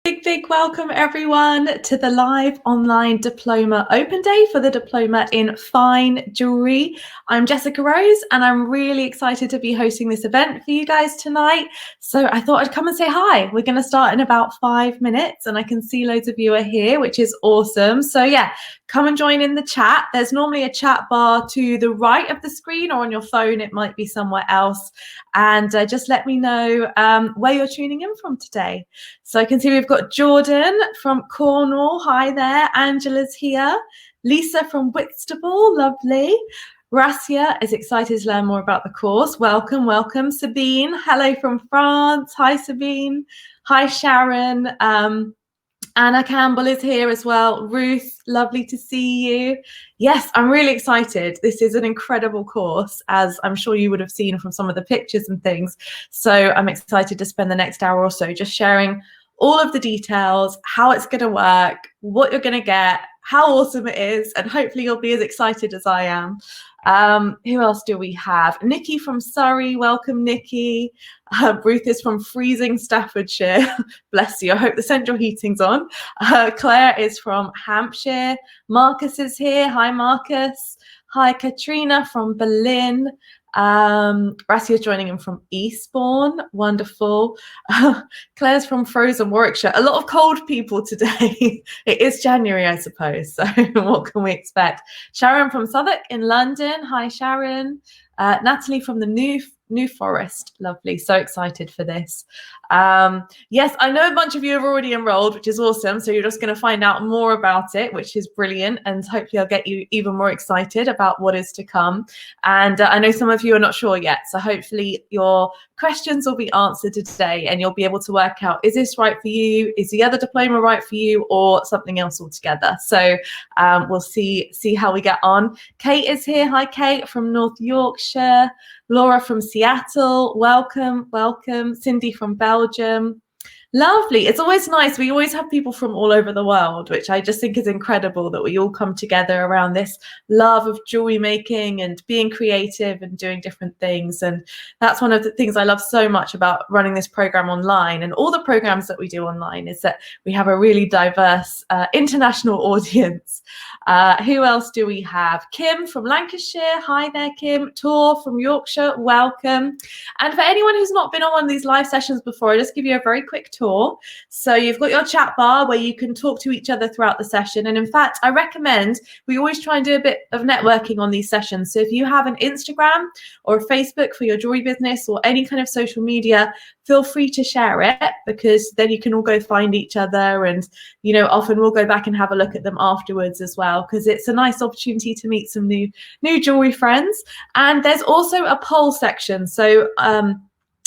Big welcome everyone to the live online diploma open day for the diploma in Fine Jewellery. I'm Jessica Rose and I'm really excited to be hosting this event for you guys tonight. So I thought I'd come and say hi. We're going to start in about 5 minutes and I can see loads of you are here, which is awesome. So yeah, come and join in the chat. There's normally a chat bar to the right of the screen, or on your phone it might be somewhere else. And just let me know where you're tuning in from today. So I can see we've got Jordan from Cornwall. Hi there. Angela's here. Lisa from Whitstable. Lovely. Rasia is excited to learn more about the course. Welcome, welcome. Sabine, hello from France. Hi, Sabine. Hi, Sharon. Anna Campbell is here as well. Ruth, lovely to see you. Yes, I'm really excited. This is an incredible course, as I'm sure you would have seen from some of the pictures and things. So I'm excited to spend the next hour or so just sharing all of the details, how it's going to work, what you're going to get, how awesome it is, and hopefully you'll be as excited as I am. Who else do we have? Nikki from Surrey. Welcome, Nikki. Ruth is from freezing Staffordshire. Bless you. I hope the central heating's on. Claire is from Hampshire. Marcus is here. Hi, Marcus. Hi, Katrina from Berlin. Rassi is joining in from Eastbourne. Wonderful. Claire's from Frozen, Warwickshire. A lot of cold people today. It is January, I suppose. So what can we expect? Sharon from Southwark in London. Hi, Sharon. Natalie from the New Forest. Lovely. So excited for this. Yes, I know a bunch of you have already enrolled, which is awesome. So you're just going to find out more about it, which is brilliant. And hopefully I'll get you even more excited about what is to come. And I know some of you are not sure yet. So hopefully your questions will be answered today and you'll be able to work out, is this right for you? Is the other diploma right for you, or something else altogether? So we'll see how we get on. Kate is here. Hi, Kate from North Yorkshire. Laura from Seattle, welcome, welcome. Cindy from Belgium. Lovely. It's always nice. We always have people from all over the world, which I just think is incredible that we all come together around this love of jewelry making and being creative and doing different things. And that's one of the things I love so much about running this program online and all the programs that we do online, is that we have a really diverse international audience. Who else do we have? Kim from Lancashire. Hi there, Kim. Tor from Yorkshire. Welcome. And for anyone who's not been on one of these live sessions before, I'll just give you a very quick tour. So you've got your chat bar where you can talk to each other throughout the session. And in fact, I recommend we always try and do a bit of networking on these sessions. So if you have an Instagram or a Facebook for your jewelry business or any kind of social media, feel free to share it, because then you can all go find each other. And, you know, often we'll go back and have a look at them afterwards as well, because it's a nice opportunity to meet some new jewelry friends. And there's also a poll section. So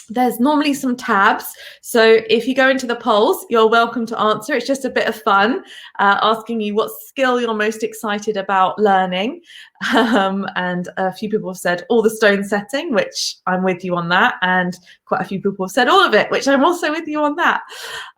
there's normally some tabs. So if you go into the polls, you're welcome to answer. It's just a bit of fun, asking you what skill you're most excited about learning. And a few people have said all the stone setting, which I'm with you on that. And quite a few people have said all of it, which I'm also with you on that.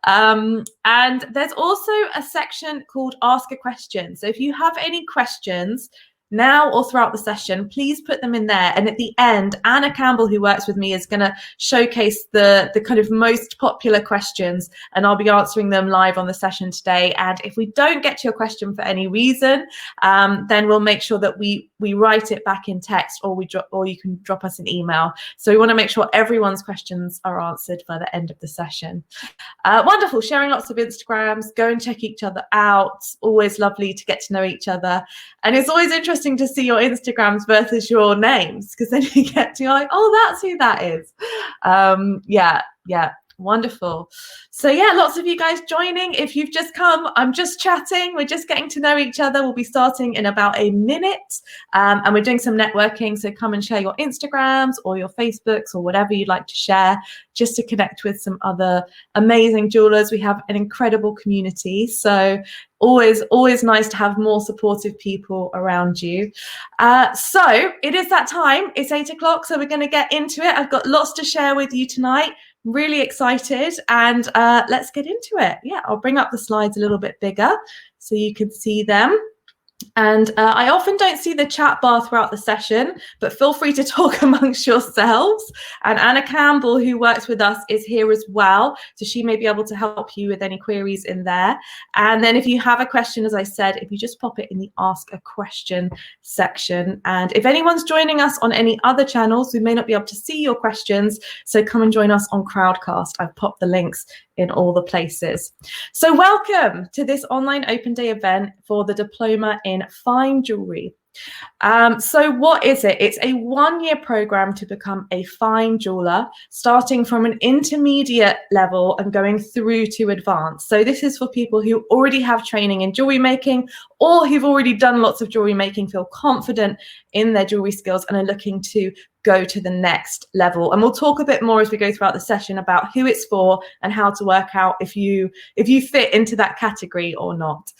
And there's also a section called Ask a Question. So if you have any questions now or throughout the session, please put them in there. And at the end, Anna Campbell, who works with me, is going to showcase the kind of most popular questions, and I'll be answering them live on the session today. And if we don't get to your question for any reason, then we'll make sure that we write it back in text, or you can drop us an email. So we want to make sure everyone's questions are answered by the end of the session. Wonderful. Sharing lots of Instagrams. Go and check each other out. Always lovely to get to know each other. And it's always interesting to see your Instagrams versus your names, because then you get to, you're like, oh, that's who that is. Yeah, wonderful. So yeah, lots of you guys joining. If you've just come, I'm just chatting. We're just getting to know each other. We'll be starting in about a minute, and we're doing some networking. So come and share your Instagrams or your Facebooks or whatever you'd like to share, just to connect with some other amazing jewelers. We have an incredible community. So always nice to have more supportive people around you. So it is that time. It's 8 o'clock. So we're going to get into it. I've got lots to share with you tonight. Really excited, and let's get into it. Yeah, I'll bring up the slides a little bit bigger so you can see them. And I often don't see the chat bar throughout the session, but feel free to talk amongst yourselves. And Anna Campbell, who works with us, is here as well. So she may be able to help you with any queries in there. And then if you have a question, as I said, if you just pop it in the Ask a Question section. And if anyone's joining us on any other channels, we may not be able to see your questions. So come and join us on Crowdcast. I've popped the links in all the places. So welcome to this online open day event for the Diploma in Fine Jewellery. So what is it? It's a one-year program to become a fine jeweler, starting from an intermediate level and going through to advanced. So this is for people who already have training in jewelry making, or who've already done lots of jewelry making, feel confident in their jewelry skills and are looking to go to the next level. And we'll talk a bit more as we go throughout the session about who it's for and how to work out if you fit into that category or not.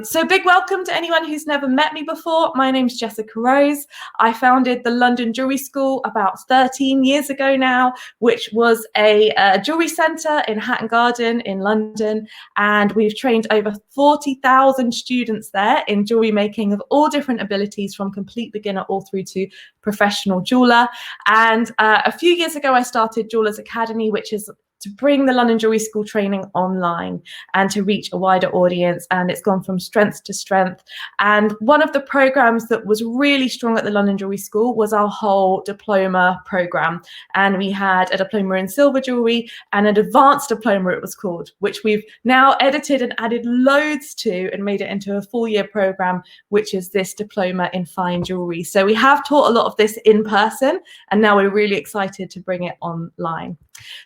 So big welcome to anyone who's never met me before. My name's Jessica Rose. I founded the London Jewellery School about 13 years ago now, which was a jewellery centre in Hatton Garden in London. And we've trained over 40,000 students there in jewellery making of all different abilities, from complete beginner all through to professional jeweler. And a few years ago, I started Jewelers Academy, which is to bring the London Jewellery School training online and to reach a wider audience. And it's gone from strength to strength. And one of the programs that was really strong at the London Jewellery School was our whole diploma program. And we had a diploma in silver jewellery and an advanced diploma, it was called, which we've now edited and added loads to and made it into a full-year program, which is this diploma in fine jewellery. So we have taught a lot of this in person, and now we're really excited to bring it online.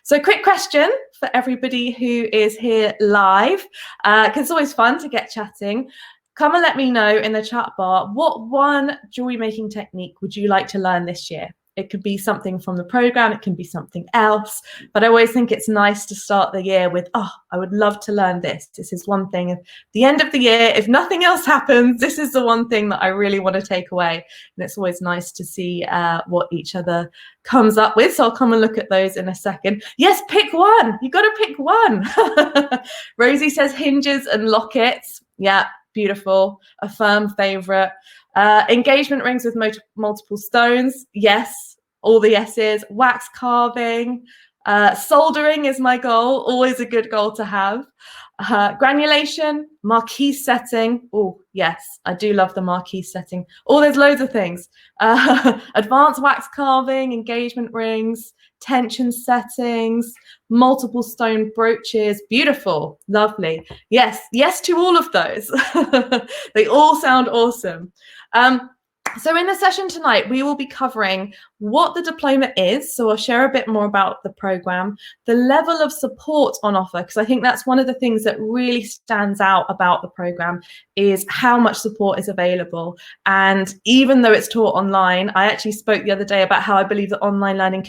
So quick question for everybody who is here live, because it's always fun to get chatting. Come and let me know in the chat bar, what one jewelry making technique would you like to learn this year? It could be something from the program, it can be something else, but I always think it's nice to start the year with, oh, I would love to learn this. This is one thing at the end of the year, if nothing else happens, this is the one thing that I really want to take away. And it's always nice to see what each other comes up with. So I'll come and look at those in a second. Yes, pick one. You got to pick one. Rosie says hinges and lockets. Yeah, beautiful. A firm favorite. Engagement rings with multiple stones. Yes, all the yeses. Wax carving. Soldering is my goal. Always a good goal to have. Granulation, Marquise setting. Oh, yes, I do love the Marquise setting. Oh, there's loads of things. Advanced wax carving, engagement rings, tension settings, multiple stone brooches. Beautiful, lovely. Yes, yes to all of those. They all sound awesome. So in the session tonight, we will be covering what the diploma is. So I'll share a bit more about the program, the level of support on offer, because I think that's one of the things that really stands out about the program is how much support is available. And even though it's taught online, I actually spoke the other day about how I believe that online learning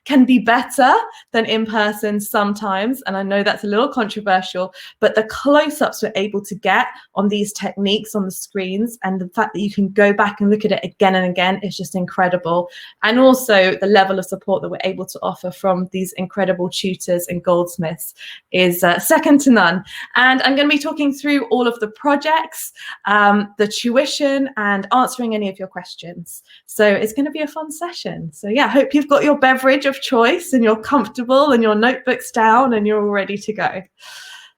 can be better than in person sometimes. And I know that's a little controversial, but the close-ups we're able to get on these techniques on the screens and the fact that you can go back and look at it again and again is just incredible. And also the level of support that we're able to offer from these incredible tutors and goldsmiths is second to none. And I'm going to be talking through all of the projects, the tuition, and answering any of your questions. So it's going to be a fun session. So yeah, I hope you've got your beverage of choice and you're comfortable and your notebooks down and you're all ready to go.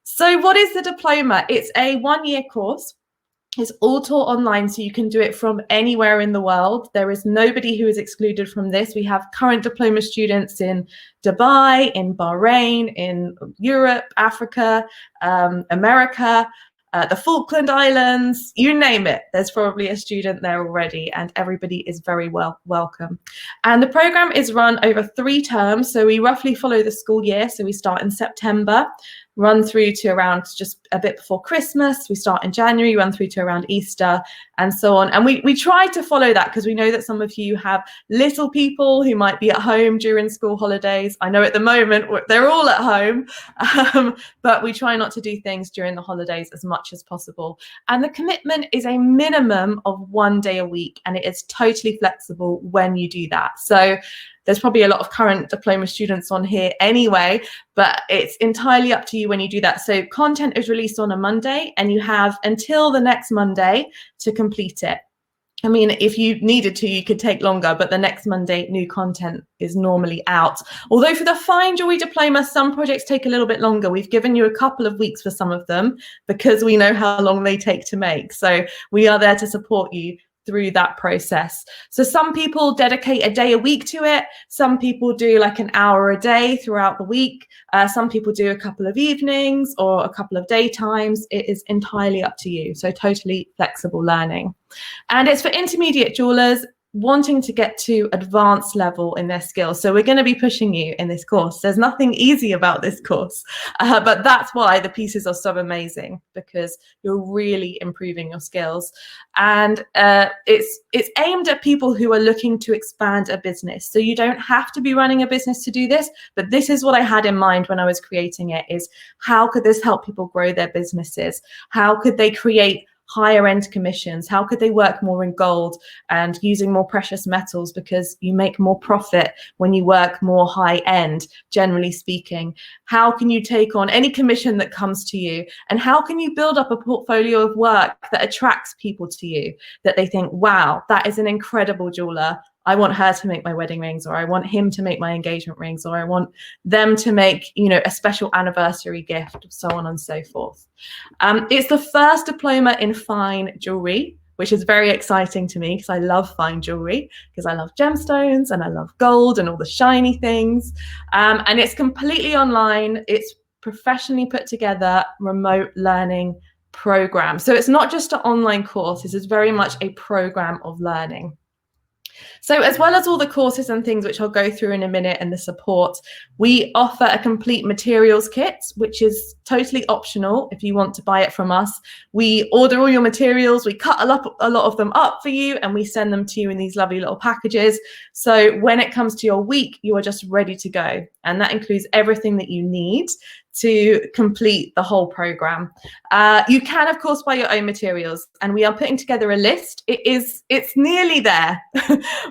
So what is the diploma? It's a one-year course. It's all taught online, so you can do it from anywhere in the world. There is nobody who is excluded from this. We have current diploma students in Dubai, in Bahrain, in Europe, Africa, America, the Falkland Islands, you name it. There's probably a student there already, and everybody is very welcome. And the program is run over 3 terms, so we roughly follow the school year. So we start in September, run through to around just a bit before Christmas. We start in January, run through to around Easter, and so on. And we try to follow that because we know that some of you have little people who might be at home during school holidays. I know at the moment they're all at home, but we try not to do things during the holidays as much as possible. And the commitment is a minimum of 1 day a week, and it is totally flexible when you do that. So there's probably a lot of current diploma students on here anyway, but it's entirely up to you when you do that. So content is released on a Monday and you have until the next Monday to complete it. I mean, if you needed to, you could take longer, but the next Monday, new content is normally out. Although for the Fine Jewellery Diploma, some projects take a little bit longer. We've given you a couple of weeks for some of them because we know how long they take to make. So we are there to support you through that process. So some people dedicate a day a week to it. Some people do like an hour a day throughout the week. Some people do a couple of evenings or a couple of daytimes. It is entirely up to you. So totally flexible learning. And it's for intermediate jewelers wanting to get to advanced level in their skills. So we're going to be pushing you in this course. There's nothing easy about this course, but that's why the pieces are so amazing, because you're really improving your skills. And it's aimed at people who are looking to expand a business. So you don't have to be running a business to do this, but this is what I had in mind when I was creating it, is how could this help people grow their businesses? How could they create higher end commissions? How could they work more in gold and using more precious metals, because you make more profit when you work more high end, generally speaking? How can you take on any commission that comes to you? And how can you build up a portfolio of work that attracts people to you, that they think, wow, that is an incredible jeweler. I want her to make my wedding rings, or I want him to make my engagement rings, or I want them to make, a special anniversary gift, so on and so forth. It's the first diploma in fine jewelry, which is very exciting to me because I love fine jewelry, because I love gemstones and I love gold and all the shiny things. And it's completely online. It's professionally put together remote learning program. So it's not just an online course. This is very much a program of learning. So as well as all the courses and things, which I'll go through in a minute, and the support, we offer a complete materials kit, which is totally optional if you want to buy it from us. We order all your materials, we cut a lot of them up for you, and we send them to you in these lovely little packages. So when it comes to your week, you are just ready to go. And that includes everything that you need to complete the whole program. You can, of course, buy your own materials, and we are putting together a list. It's nearly there.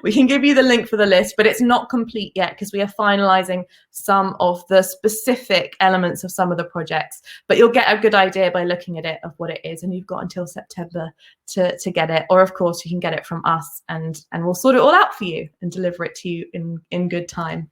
We can give you the link for the list, but it's not complete yet because we are finalizing some of the specific elements of some of the projects. But you'll get a good idea by looking at it of what it is, and you've got until September to get it. Or of course, you can get it from us, and we'll sort it all out for you and deliver it to you in good time.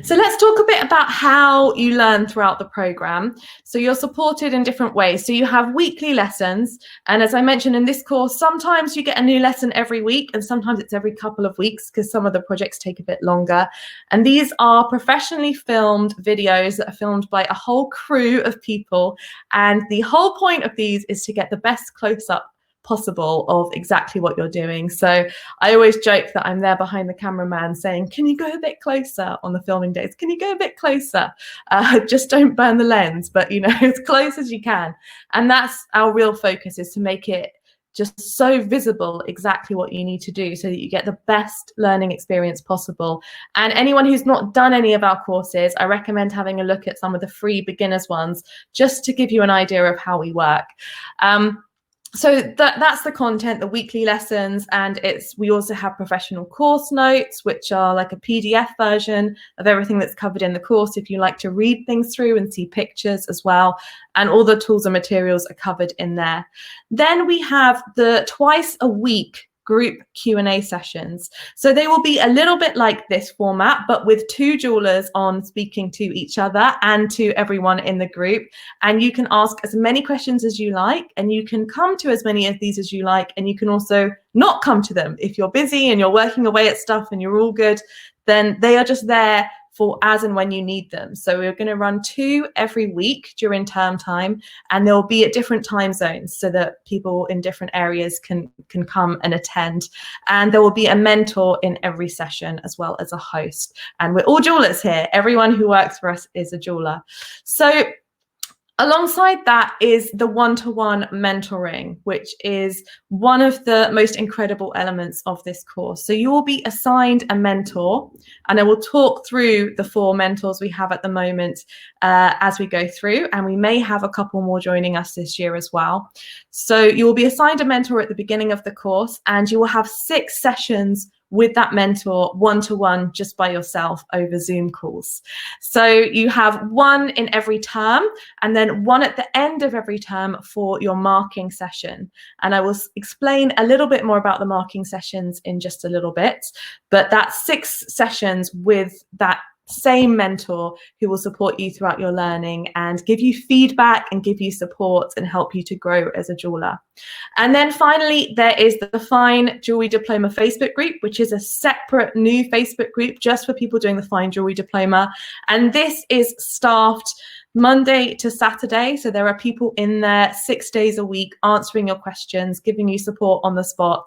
So let's talk a bit about how you learn throughout the program. So you're supported in different ways. So you have weekly lessons. And as I mentioned in this course, sometimes you get a new lesson every week, and sometimes it's every couple of weeks because some of the projects take a bit longer. And these are professionally filmed videos that are filmed by a whole crew of people. And the whole point of these is to get the best close-up possible of exactly what you're doing. So I always joke that I'm there behind the cameraman saying, can you go a bit closer on the filming days? Can you go a bit closer? Just don't burn the lens, but as close as you can. And that's our real focus, is to make it just so visible exactly what you need to do so that you get the best learning experience possible. And anyone who's not done any of our courses, I recommend having a look at some of the free beginners ones, just to give you an idea of how we work. So that's the content, the weekly lessons, and we also have professional course notes, which are like a PDF version of everything that's covered in the course if you like to read things through and see pictures as well. And all the tools and materials are covered in there. Then we have the twice a week group Q&A sessions. So they will be a little bit like this format, but with two jewelers on speaking to each other and to everyone in the group. And you can ask as many questions as you like, and you can come to as many of these as you like, and you can also not come to them. If you're busy and you're working away at stuff and you're all good, then they are just there for as and when you need them. So we're going to run 2 every week during term time, and they'll be at different time zones so that people in different areas can come and attend. And there will be a mentor in every session as well as a host. And we're all jewelers here. Everyone who works for us is a jeweler. So alongside that is the one-to-one mentoring, which is one of the most incredible elements of this course. So you will be assigned a mentor, and I will talk through the 4 mentors we have at the moment as we go through, and we may have a couple more joining us this year as well. So you will be assigned a mentor at the beginning of the course, and you will have 6 sessions with that mentor one-to-one just by yourself over Zoom calls. So you have one in every term and then one at the end of every term for your marking session. And I will explain a little bit more about the marking sessions in just a little bit, but that's 6 sessions with that same mentor who will support you throughout your learning and give you feedback and give you support and help you to grow as a jeweler. And then finally, there is the Fine Jewellery Diploma Facebook group, which is a separate new Facebook group just for people doing the Fine Jewellery Diploma. And this is staffed Monday to Saturday. So there are people in there 6 days a week answering your questions, giving you support on the spot.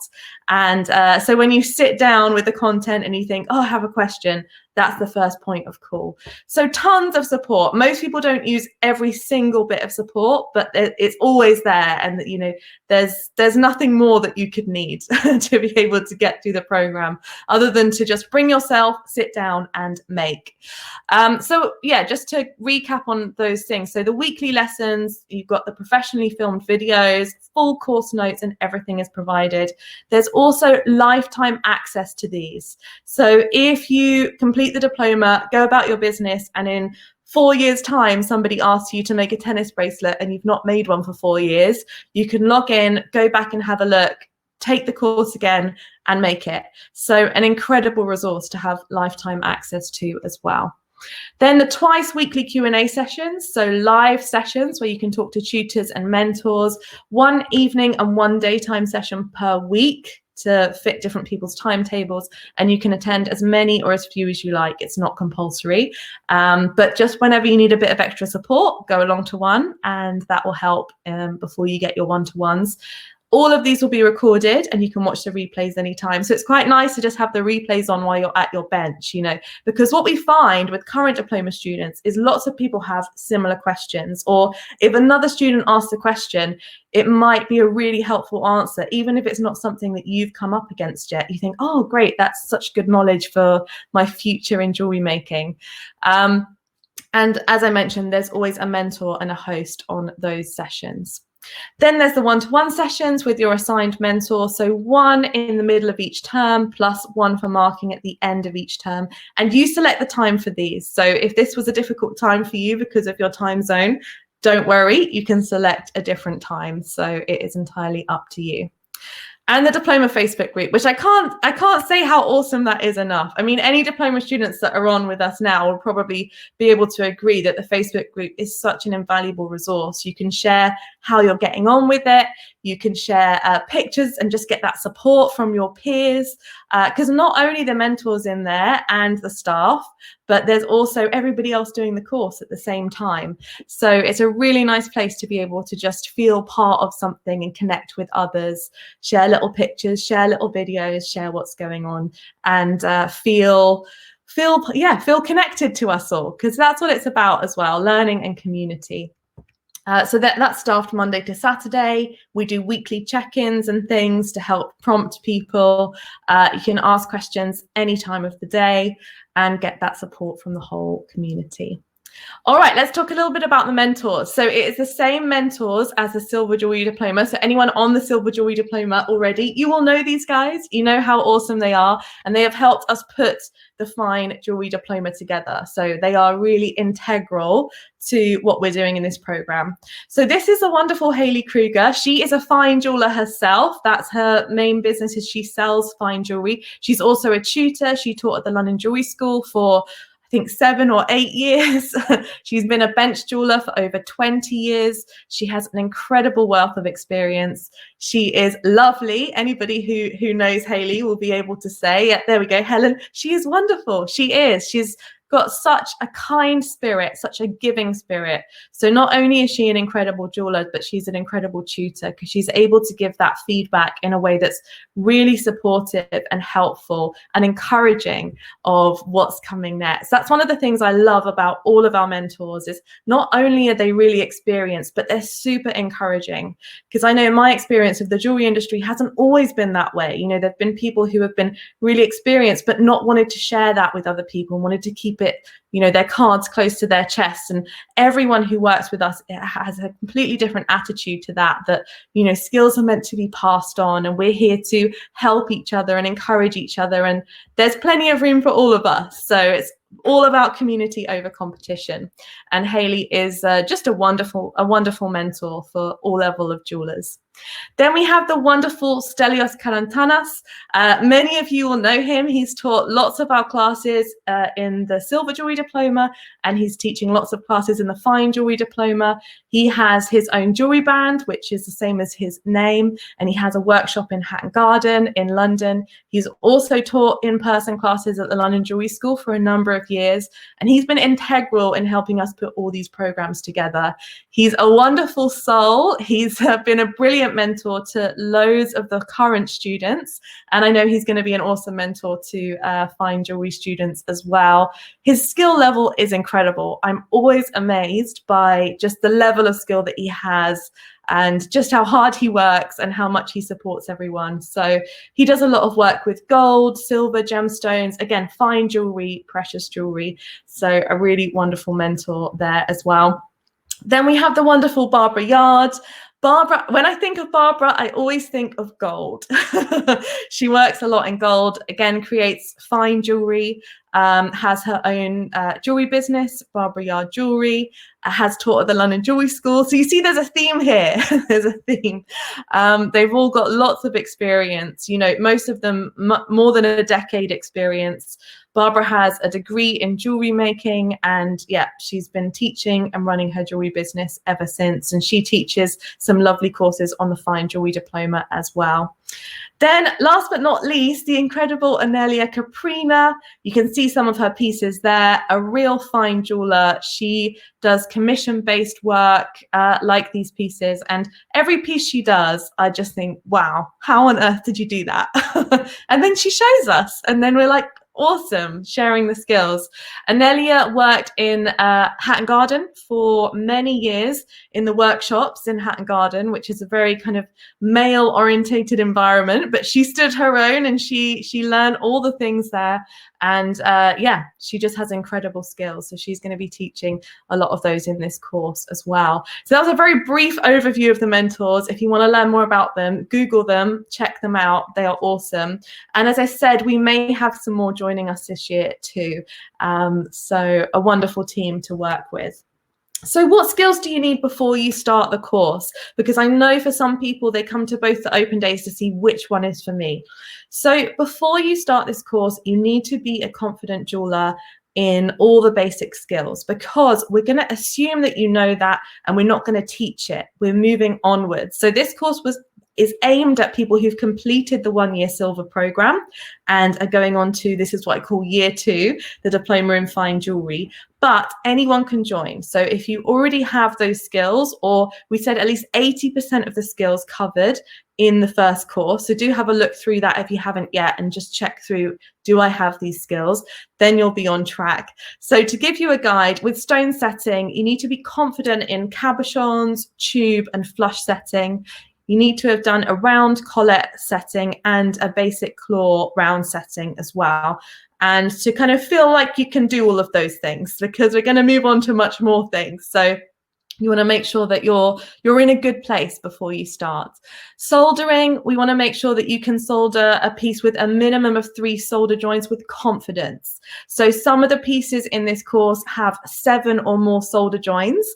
And so when you sit down with the content and you think, oh, I have a question, that's the first point of call. So tons of support. Most people don't use every single bit of support, but it's always there. And you know, there's nothing more that you could need to be able to get through the program other than to just bring yourself, sit down and make. So yeah, just to recap on those things. So the weekly lessons, you've got the professionally filmed videos, full course notes, and everything is provided. There's also lifetime access to these. So if you complete the diploma, go about your business, and in 4 years' time, somebody asks you to make a tennis bracelet and you've not made one for 4 years, you can log in, go back and have a look, take the course again and make it. So an incredible resource to have lifetime access to as well. Then the twice weekly Q&A sessions, so live sessions where you can talk to tutors and mentors, 1 evening and 1 daytime session per week to fit different people's timetables, and you can attend as many or as few as you like. It's not compulsory, but just whenever you need a bit of extra support, go along to one, and that will help before you get your one-to-ones. All of these will be recorded and you can watch the replays anytime. So it's quite nice to just have the replays on while you're at your bench, you know, because what we find with current diploma students is lots of people have similar questions, or if another student asks a question, it might be a really helpful answer, even if it's not something that you've come up against yet. You think, oh, great, that's such good knowledge for my future in jewelry making. And as I mentioned, there's always a mentor and a host on those sessions. Then there's the one-to-one sessions with your assigned mentor. So 1 in the middle of each term plus 1 for marking at the end of each term. And you select the time for these. So if this was a difficult time for you because of your time zone, don't worry, you can select a different time. So it is entirely up to you. And the diploma Facebook group, which I can't say how awesome that is enough. I mean, any diploma students that are on with us now will probably be able to agree that the Facebook group is such an invaluable resource. You can share how you're getting on with it. You can share pictures and just get that support from your peers, because not only the mentors in there and the staff, but there's also everybody else doing the course at the same time. So it's a really nice place to be able to just feel part of something and connect with others, share little pictures, share little videos, share what's going on, and feel connected to us all, because that's what it's about as well, learning and community. So that's staffed Monday to Saturday. We do weekly check-ins and things to help prompt people. You can ask questions any time of the day and get that support from the whole community. All right, let's talk a little bit about the mentors. So it is the same mentors as the Silver Jewellery Diploma. So anyone on the Silver Jewellery Diploma already, you will know these guys. You know how awesome they are. And they have helped us put the Fine Jewellery Diploma together. So they are really integral to what we're doing in this program. So this is a wonderful Hayley Krueger. She is a fine jeweler herself. That's her main business, is she sells fine jewelry. She's also a tutor. She taught at the London Jewelry School for I think 7 or 8 years. She's been a bench jeweler for over 20 years. She has an incredible wealth of experience. She is lovely. Anybody who knows Hayley will be able to say, yeah, there we go, Helen, she is wonderful. She is. She's got such a kind spirit, such a giving spirit. So not only is she an incredible jeweler, but she's an incredible tutor, because she's able to give that feedback in a way that's really supportive and helpful and encouraging of what's coming next. That's one of the things I love about all of our mentors, is not only are they really experienced, but they're super encouraging. Because I know my experience of the jewelry industry hasn't always been that way. You know, there've been people who have been really experienced, but not wanted to share that with other people and wanted to keep bit, you know, their cards close to their chest. And everyone who works with us has a completely different attitude to that, you know, skills are meant to be passed on, and we're here to help each other and encourage each other. And there's plenty of room for all of us. So it's all about community over competition. And Hayley is just a wonderful mentor for all level of jewelers. Then we have the wonderful Stelios Karantanas. Many of you will know him. He's taught lots of our classes in the Silver Jewellery Diploma, and he's teaching lots of classes in the Fine Jewellery Diploma. He has his own jewellery band, which is the same as his name, and he has a workshop in Hatton Garden in London. He's also taught in-person classes at the London Jewellery School for a number of years, and he's been integral in helping us put all these programs together. He's a wonderful soul. He's been a brilliant mentor to loads of the current students, and I know he's going to be an awesome mentor to Fine Jewellery students as well. His skill level is incredible. I'm always amazed by just the level of skill that he has, and just how hard he works and how much he supports everyone. So he does a lot of work with gold, silver, gemstones, again, fine jewelry, precious jewelry. So a really wonderful mentor there as well. Then we have the wonderful Barbara Yard. Barbara, when I think of Barbara, I always think of gold. She works a lot in gold, again, creates fine jewelry, has her own jewelry business, Barbara Yard Jewelry, has taught at the London Jewelry School. So you see there's a theme here. There's a theme. They've all got lots of experience, you know, most of them more than a decade experience. Barbara has a degree in jewelry making, and yeah, she's been teaching and running her jewelry business ever since. And she teaches some lovely courses on the Fine Jewellery Diploma as well. Then last but not least, the incredible Anelia Caprina. You can see some of her pieces there, a real fine jeweler. She does commission-based work like these pieces, and every piece she does, I just think, wow, how on earth did you do that? And then she shows us, and then we're like, awesome, sharing the skills. Anelia worked in Hatton Garden for many years in the workshops in Hatton Garden, which is a very kind of male-orientated environment, but she stood her own, and she learned all the things there. And yeah, she just has incredible skills. So she's going to be teaching a lot of those in this course as well. So that was a very brief overview of the mentors. If you want to learn more about them, Google them, check them out. They are awesome. And as I said, we may have some more joining us this year too. So a wonderful team to work with. So what skills do you need before you start the course? Because I know for some people, they come to both the open days to see which one is for me. So before you start this course, you need to be a confident jeweler in all the basic skills, because we're going to assume that you know that, and we're not going to teach it. We're moving onwards. So this course is aimed at people who've completed the 1-year silver program and are going on to, this is what I call year 2, the diploma in fine jewelry. But anyone can join. So if you already have those skills, or we said at least 80% of the skills covered in the first course, so do have a look through that if you haven't yet, and just check through, do I have these skills? Then you'll be on track. So to give you a guide, with stone setting, you need to be confident in cabochons, tube and flush setting. You need to have done a round collet setting and a basic claw round setting as well. And to kind of feel like you can do all of those things, because we're going to move on to much more things. So you want to make sure that you're in a good place before you start. Soldering, we want to make sure that you can solder a piece with a minimum of 3 solder joints with confidence. So some of the pieces in this course have 7 or more solder joints,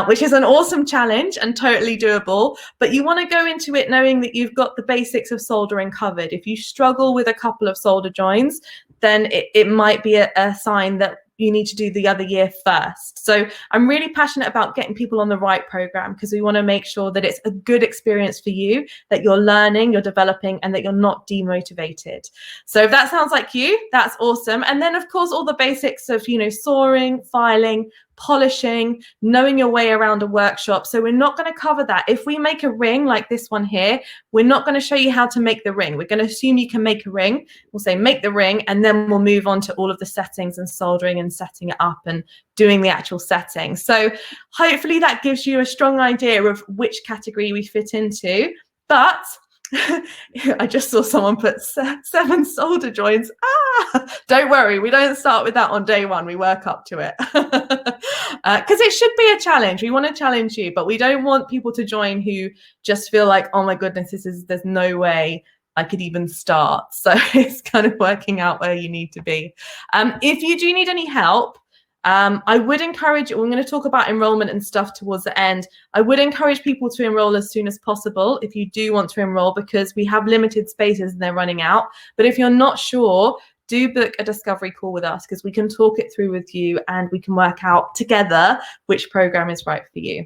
which is an awesome challenge and totally doable. But you want to go into it knowing that you've got the basics of soldering covered. If you struggle with a couple of solder joints, then it might be a sign that you need to do the other year first. So I'm really passionate about getting people on the right program, because we want to make sure that it's a good experience for you, that you're learning, you're developing, and that you're not demotivated. So if that sounds like you, that's awesome. And then of course, all the basics of, you know, soaring, filing, polishing, knowing your way around a workshop. So we're not going to cover that. If we make a ring like this one here, we're not going to show you how to make the ring. We're going to assume you can make a ring. We'll say make the ring, and then we'll move on to all of the settings and soldering and setting it up and doing the actual setting. So hopefully that gives you a strong idea of which category we fit into. But I just saw someone put 7 solder joints. Don't worry, we don't start with that on day one. We work up to it. Because it should be a challenge. We want to challenge you, but we don't want people to join who just feel like, oh my goodness, there's no way I could even start. So it's kind of working out where you need to be. If you do need any help, I would encourage, we're going to talk about enrollment and stuff towards the end. I would encourage people to enroll as soon as possible if you do want to enroll, because we have limited spaces and they're running out. But if you're not sure, do book a discovery call with us, because we can talk it through with you and we can work out together which program is right for you.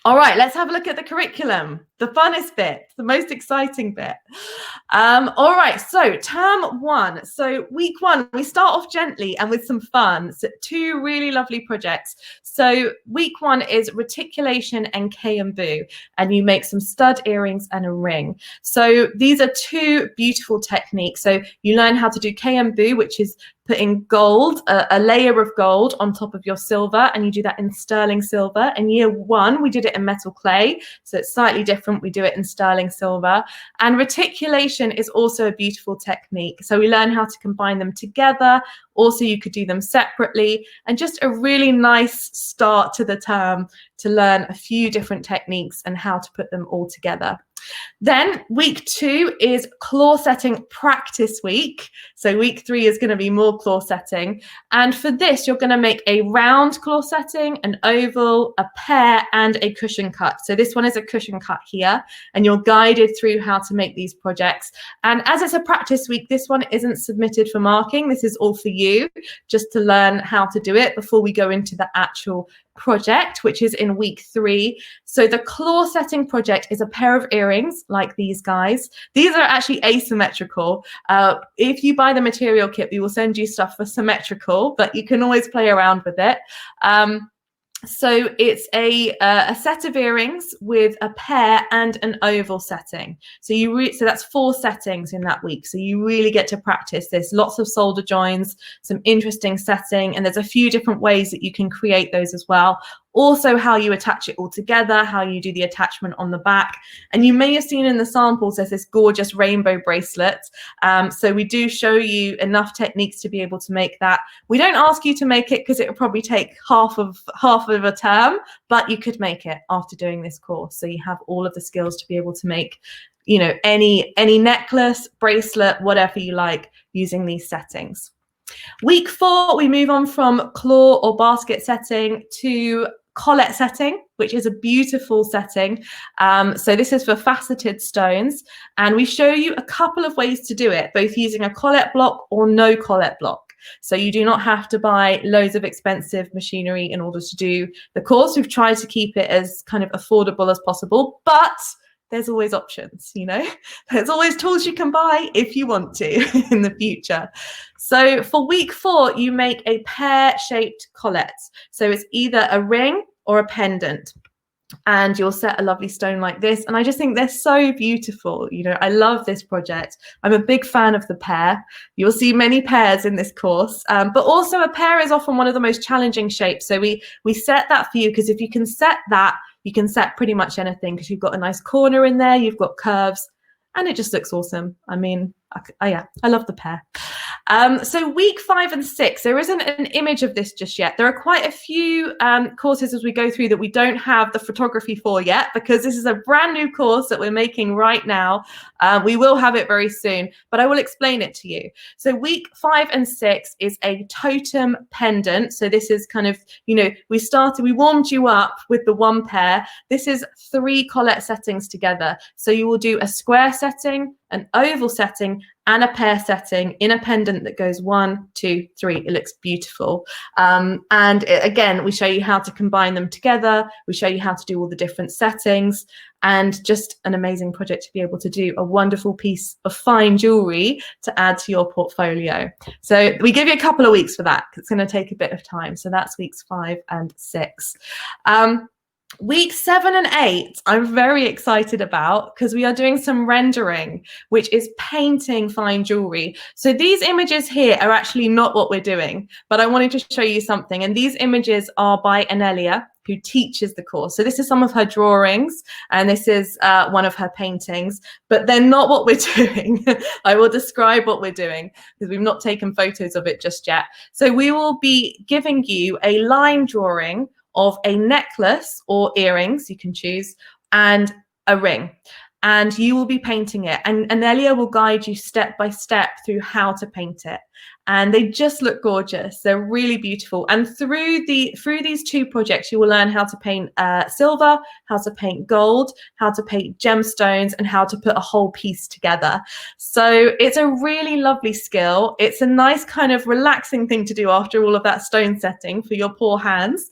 All right, let's have a look at the curriculum. The funnest bit, the most exciting bit. All right, so term 1. So week 1, we start off gently and with some fun. So 2 really lovely projects. So week 1 is reticulation and K&boo, and you make some stud earrings and a ring. So these are 2 beautiful techniques. So you learn how to do K&boo, which is putting gold, a layer of gold on top of your silver, and you do that in sterling silver. In year 1, we did it in metal clay, so it's slightly different. We do it in sterling silver. And reticulation is also a beautiful technique. So we learn how to combine them together. Also, you could do them separately, and just a really nice start to the term to learn a few different techniques and how to put them all together. Then week 2 is claw setting practice week. So week 3 is going to be more claw setting. And for this, you're going to make a round claw setting, an oval, a pear, and a cushion cut. So this one is a cushion cut here, and you're guided through how to make these projects. And as it's a practice week, this one isn't submitted for marking. This is all for you, just to learn how to do it before we go into the actual project, which is in week 3. So the claw setting project is a pair of earrings like these guys. These are actually asymmetrical. If you buy the material kit, we will send you stuff for symmetrical, but you can always play around with it. So it's a set of earrings with a pear and an oval setting. So so that's 4 settings in that week. So you really get to practice this. Lots of solder joins, some interesting setting, and there's a few different ways that you can create those as well. Also, how you attach it all together, how you do the attachment on the back. And you may have seen in the samples, there's this gorgeous rainbow bracelet. So we do show you enough techniques to be able to make that. We don't ask you to make it because it will probably take half of a term, but you could make it after doing this course. So you have all of the skills to be able to make, you know, any necklace, bracelet, whatever you like, using these settings. Week 4, we move on from claw or basket setting to collet setting, which is a beautiful setting. So this is for faceted stones, and we show you a couple of ways to do it, both using a collet block or no collet block. So you do not have to buy loads of expensive machinery in order to do the course. We've tried to keep it as kind of affordable as possible, but there's always options, you know, there's always tools you can buy if you want to in the future. So for week 4, you make a pear-shaped collet. So it's either a ring or a pendant, and you'll set a lovely stone like this. And I just think they're so beautiful. You know, I love this project. I'm a big fan of the pear. You'll see many pears in this course, but also a pear is often one of the most challenging shapes. So we set that for you, because if you can set that, you can set pretty much anything, because you've got a nice corner in there, you've got curves, and it just looks awesome. I mean, yeah, I love the pear. So week 5 and 6, there isn't an image of this just yet. There are quite a few courses as we go through that we don't have the photography for yet, because this is a brand new course that we're making right now. We will have it very soon, but I will explain it to you. So week 5 and 6 is a totem pendant. So this is kind of, you know, we warmed you up with the 1 pair. This is 3 collet settings together. So you will do a square setting, an oval setting, and a pear setting in a pendant that goes 1, 2, 3. It looks beautiful. Again, we show you how to combine them together. We show you how to do all the different settings, and just an amazing project to be able to do a wonderful piece of fine jewelry to add to your portfolio. So we give you a couple of weeks for that. It's going to take a bit of time. So that's weeks 5 and 6. Week 7 and 8, I'm very excited about, because we are doing some rendering, which is painting fine jewelry. So these images here are actually not what we're doing, but I wanted to show you something. And these images are by Anelia. who teaches the course. So this is some of her drawings, and this is one of her paintings, but they're not what we're doing. I will describe what we're doing because we've not taken photos of it just yet. So we will be giving you a line drawing of a necklace or earrings, you can choose, and a ring. And you will be painting it, and Anelia will guide you step by step through how to paint it. And they just look gorgeous. They're really beautiful. And through these two projects, you will learn how to paint silver, how to paint gold, how to paint gemstones, and how to put a whole piece together. So it's a really lovely skill. It's a nice kind of relaxing thing to do after all of that stone setting for your poor hands.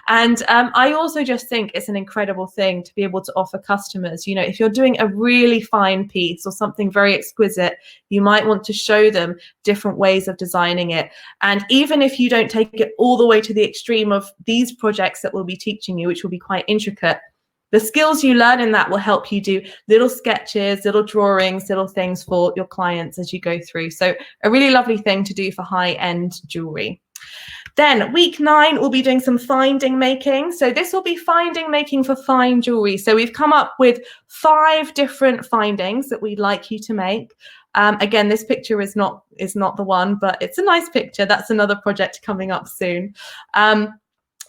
And I also just think it's an incredible thing to be able to offer customers. You know, if you're doing a really fine piece or something very exquisite, you might want to show them different ways of designing it. And even if you don't take it all the way to the extreme of these projects that we'll be teaching you, which will be quite intricate, the skills you learn in that will help you do little sketches, little drawings, little things for your clients as you go through. So a really lovely thing to do for high-end jewelry. Then week 9, we'll be doing some finding making. So this will be finding making for fine jewelry. So we've come up with 5 different findings that we'd like you to make. Again, this picture is not the one, but it's a nice picture. That's another project coming up soon.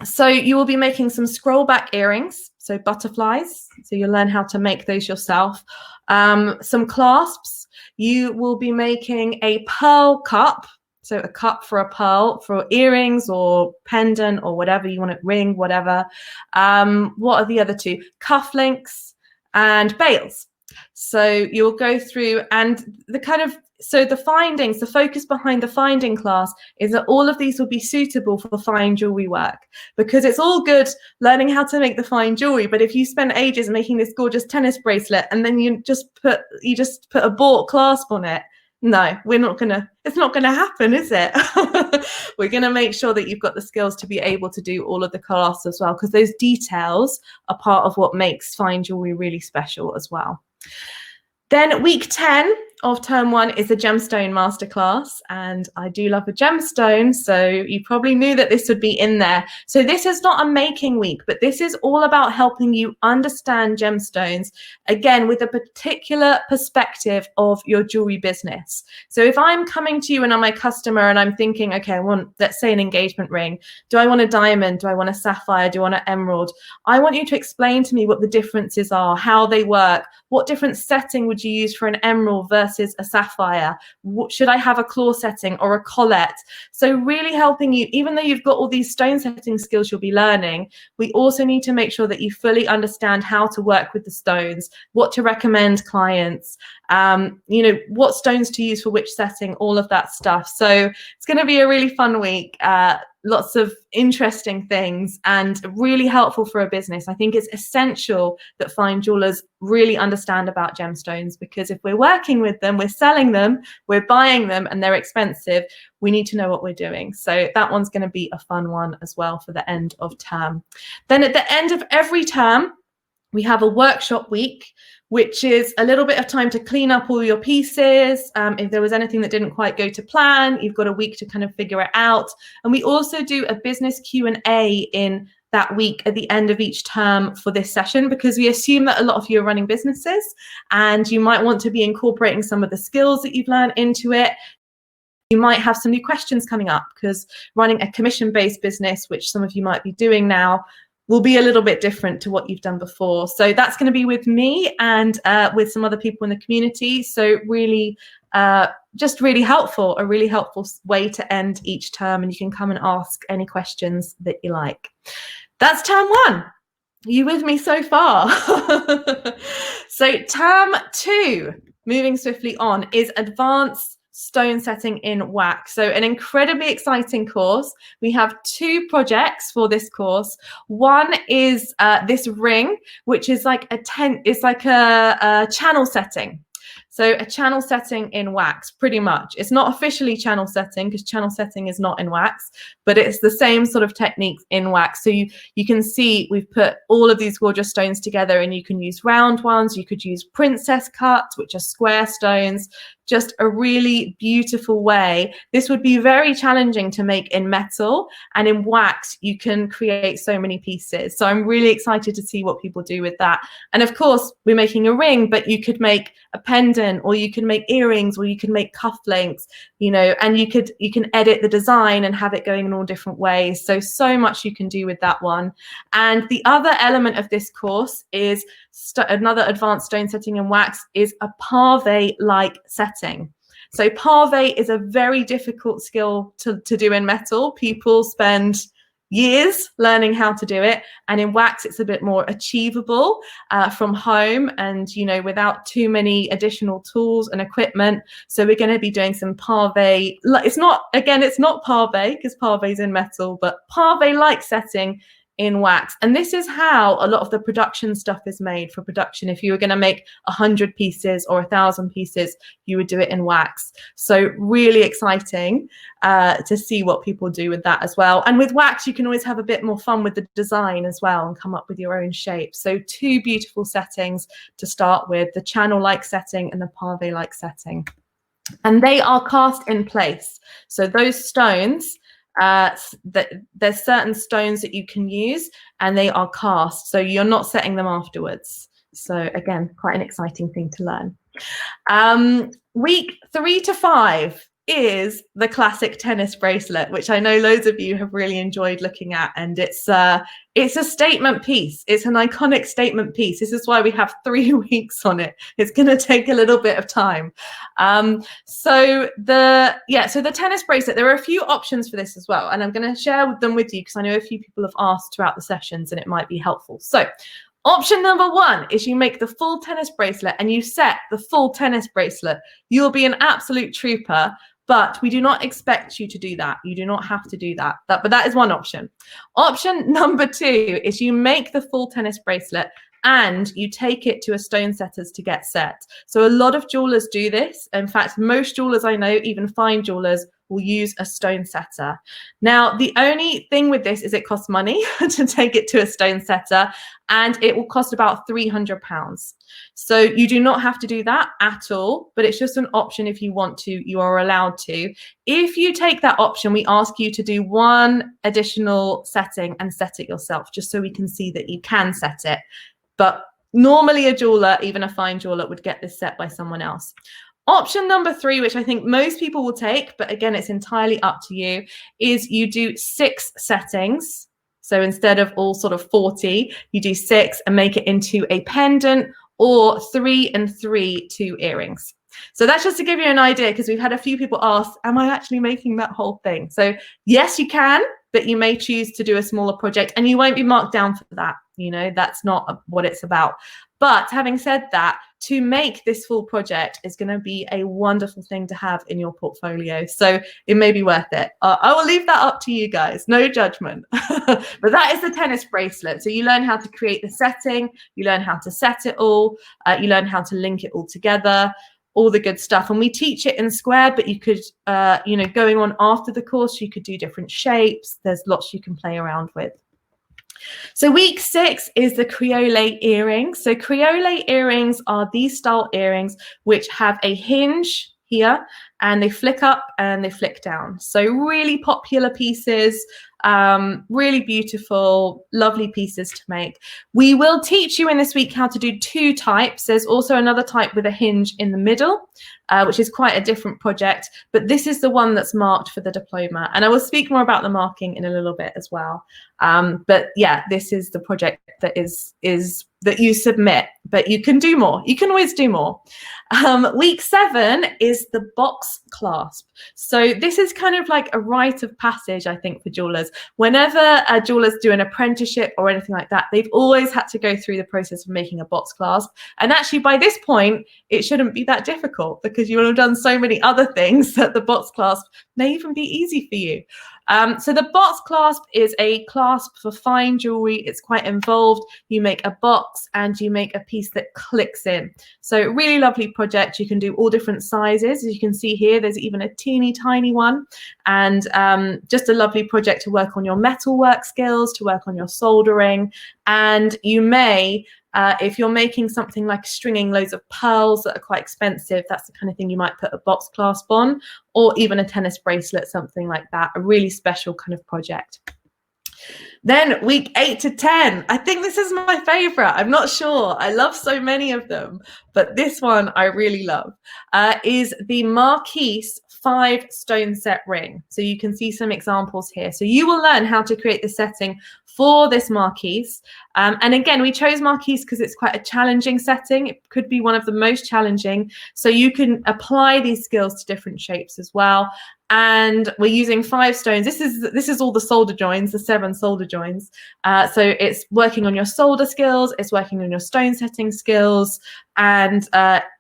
So you will be making some scroll back earrings, so butterflies. So you'll learn how to make those yourself. Some clasps. You will be making a pearl cup. So a cup for a pearl for earrings or pendant or whatever you want to ring, whatever. What are the other 2? Cufflinks and bails. So you'll go through, and the findings, the focus behind the finding class is that all of these will be suitable for fine jewelry work, because it's all good learning how to make the fine jewelry, but if you spend ages making this gorgeous tennis bracelet and then you just put a bought clasp on it, no, it's not gonna happen, is it? We're gonna make sure that you've got the skills to be able to do all of the clasps as well, because those details are part of what makes fine jewelry really special as well. Then week 10 of term 1 is a gemstone masterclass, and I do love a gemstone, so you probably knew that this would be in there. So this is not a making week, but this is all about helping you understand gemstones, again, with a particular perspective of your jewelry business. So if I'm coming to you and I'm my customer and I'm thinking, okay, I want, let's say, an engagement ring. Do I want a diamond? Do I want a sapphire? Do I want an emerald? I want you to explain to me what the differences are, how they work, what different setting would you use for an emerald versus a sapphire? Should I have a claw setting or a collet? So really helping you, even though you've got all these stone setting skills you'll be learning, we also need to make sure that you fully understand how to work with the stones, what to recommend clients, what stones to use for which setting, all of that stuff. So it's going to be a really fun week. Lots of interesting things and really helpful for a business. I think it's essential that fine jewelers really understand about gemstones, because if we're working with them, we're selling them, we're buying them, and they're expensive, we need to know what we're doing. So that one's going to be a fun one as well for the end of term. Then at the end of every term, we have a workshop week, which is a little bit of time to clean up all your pieces. If there was anything that didn't quite go to plan, you've got a week to kind of figure it out. And we also do a business Q&A in that week at the end of each term for this session, because we assume that a lot of you are running businesses and you might want to be incorporating some of the skills that you've learned into it. You might have some new questions coming up, because running a commission-based business, which some of you might be doing now, will be a little bit different to what you've done before. So that's going to be with me and with some other people in the community. So really, just really helpful, a really helpful way to end each term, and you can come and ask any questions that you like. That's term 1. Are you with me so far? So term 2, moving swiftly on, is advanced stone setting in wax. So an incredibly exciting course. We have 2 projects for this course. One is this ring, which is like a channel setting. So a channel setting in wax, pretty much. It's not officially channel setting, because channel setting is not in wax, but it's the same sort of techniques in wax. So you can see we've put all of these gorgeous stones together, and you can use round ones. You could use princess cuts, which are square stones. just a really beautiful way. This would be very challenging to make in metal, and in wax you can create so many pieces. So I'm really excited to see what people do with that. And of course we're making a ring, but you could make a pendant, or you can make earrings, or you can make cufflinks, you know, and you can edit the design and have it going in all different ways. So much you can do with that one. And the other element of this course is another advanced stone setting in wax is a pave like setting. So pave is a very difficult skill to do in metal. People spend years learning how to do it, and in wax it's a bit more achievable from home, and you know, without too many additional tools and equipment. So we're going to be doing some pave. It's not pave because pave is in metal, but pave like setting in wax. And this is how a lot of the production stuff is made for production. If you were going to make 100 pieces or 1,000 pieces, you would do it in wax. So really exciting to see what people do with that as well. And with wax, you can always have a bit more fun with the design as well and come up with your own shape. So two beautiful settings to start with, the channel-like setting and the pave-like setting. And they are cast in place. So those stones, there's certain stones that you can use, and they are cast, so you're not setting them afterwards. So again, quite an exciting thing to learn. Week 3 to 5 is the classic tennis bracelet, which I know loads of you have really enjoyed looking at, and it's a statement piece. It's an iconic statement piece. This is why we have 3 weeks on it. It's going to take a little bit of time. So the tennis bracelet, there are a few options for this as well, and I'm going to share them with you because I know a few people have asked throughout the sessions and it might be helpful. So option number 1 is you make the full tennis bracelet and you set the full tennis bracelet. You'll be an absolute trooper, but we do not expect you to do that. You do not have to do that. But that is one option. Option number 2 is you make the full tennis bracelet and you take it to a stone setters to get set. So a lot of jewelers do this. In fact, most jewelers I know, even fine jewelers, will use a stone setter. Now, the only thing with this is it costs money to take it to a stone setter, and it will cost about £300. So you do not have to do that at all, but it's just an option if you want to. You are allowed to. If you take that option, we ask you to do one additional setting and set it yourself, just so we can see that you can set it. But normally a jeweler, even a fine jeweler, would get this set by someone else. Option number 3, which I think most people will take, but again, it's entirely up to you, is you do 6 settings. So instead of all sort of 40, you do 6 and make it into a pendant, or 3 and 3 2 earrings. So that's just to give you an idea, because we've had a few people ask, am I actually making that whole thing? So yes, you can, but you may choose to do a smaller project and you won't be marked down for that. You know, that's not what it's about. But having said that, to make this full project is going to be a wonderful thing to have in your portfolio. So it may be worth it. I will leave that up to you guys. No judgment. But that is the tennis bracelet. So you learn how to create the setting. You learn how to set it all. You learn how to link it all together. All the good stuff. And we teach it in square, but you could, going on after the course, you could do different shapes. There's lots you can play around with. So week 6 is the Creole earrings. So Creole earrings are these style earrings which have a hinge here, and they flick up and they flick down. So really popular pieces, really beautiful, lovely pieces to make. We will teach you in this week how to do 2 types. There's also another type with a hinge in the middle, which is quite a different project, but this is the one that's marked for the diploma. And I will speak more about the marking in a little bit as well. But yeah, this is the project that is that you submit, but you can do more. You can always do more. Week 7 is the box clasp. So this is kind of like a rite of passage, I think, for jewelers. Whenever jewelers do an apprenticeship or anything like that, they've always had to go through the process of making a box clasp. And actually, by this point, it shouldn't be that difficult, because you will have done so many other things that the box clasp may even be easy for you. So the box clasp is a clasp for fine jewelry. It's quite involved. You make a box and you make a piece that clicks in. So really lovely project. You can do all different sizes. As you can see here, there's even a teeny tiny one, and just a lovely project to work on your metalwork skills, to work on your soldering. And you may If you're making something like stringing loads of pearls that are quite expensive, that's the kind of thing you might put a box clasp on, or even a tennis bracelet, something like that, a really special kind of project. Then week 8 to 10, I think this is my favorite. I'm not sure. I love so many of them, but this one I really love, is the Marquise 5 stone set ring. So you can see some examples here. So you will learn how to create the setting for this Marquise. And again, we chose Marquise because it's quite a challenging setting. It could be one of the most challenging. So you can apply these skills to different shapes as well. And we're using 5 stones. This is all the solder joins, the 7 solder joins. So it's working on your solder skills, it's working on your stone setting skills, and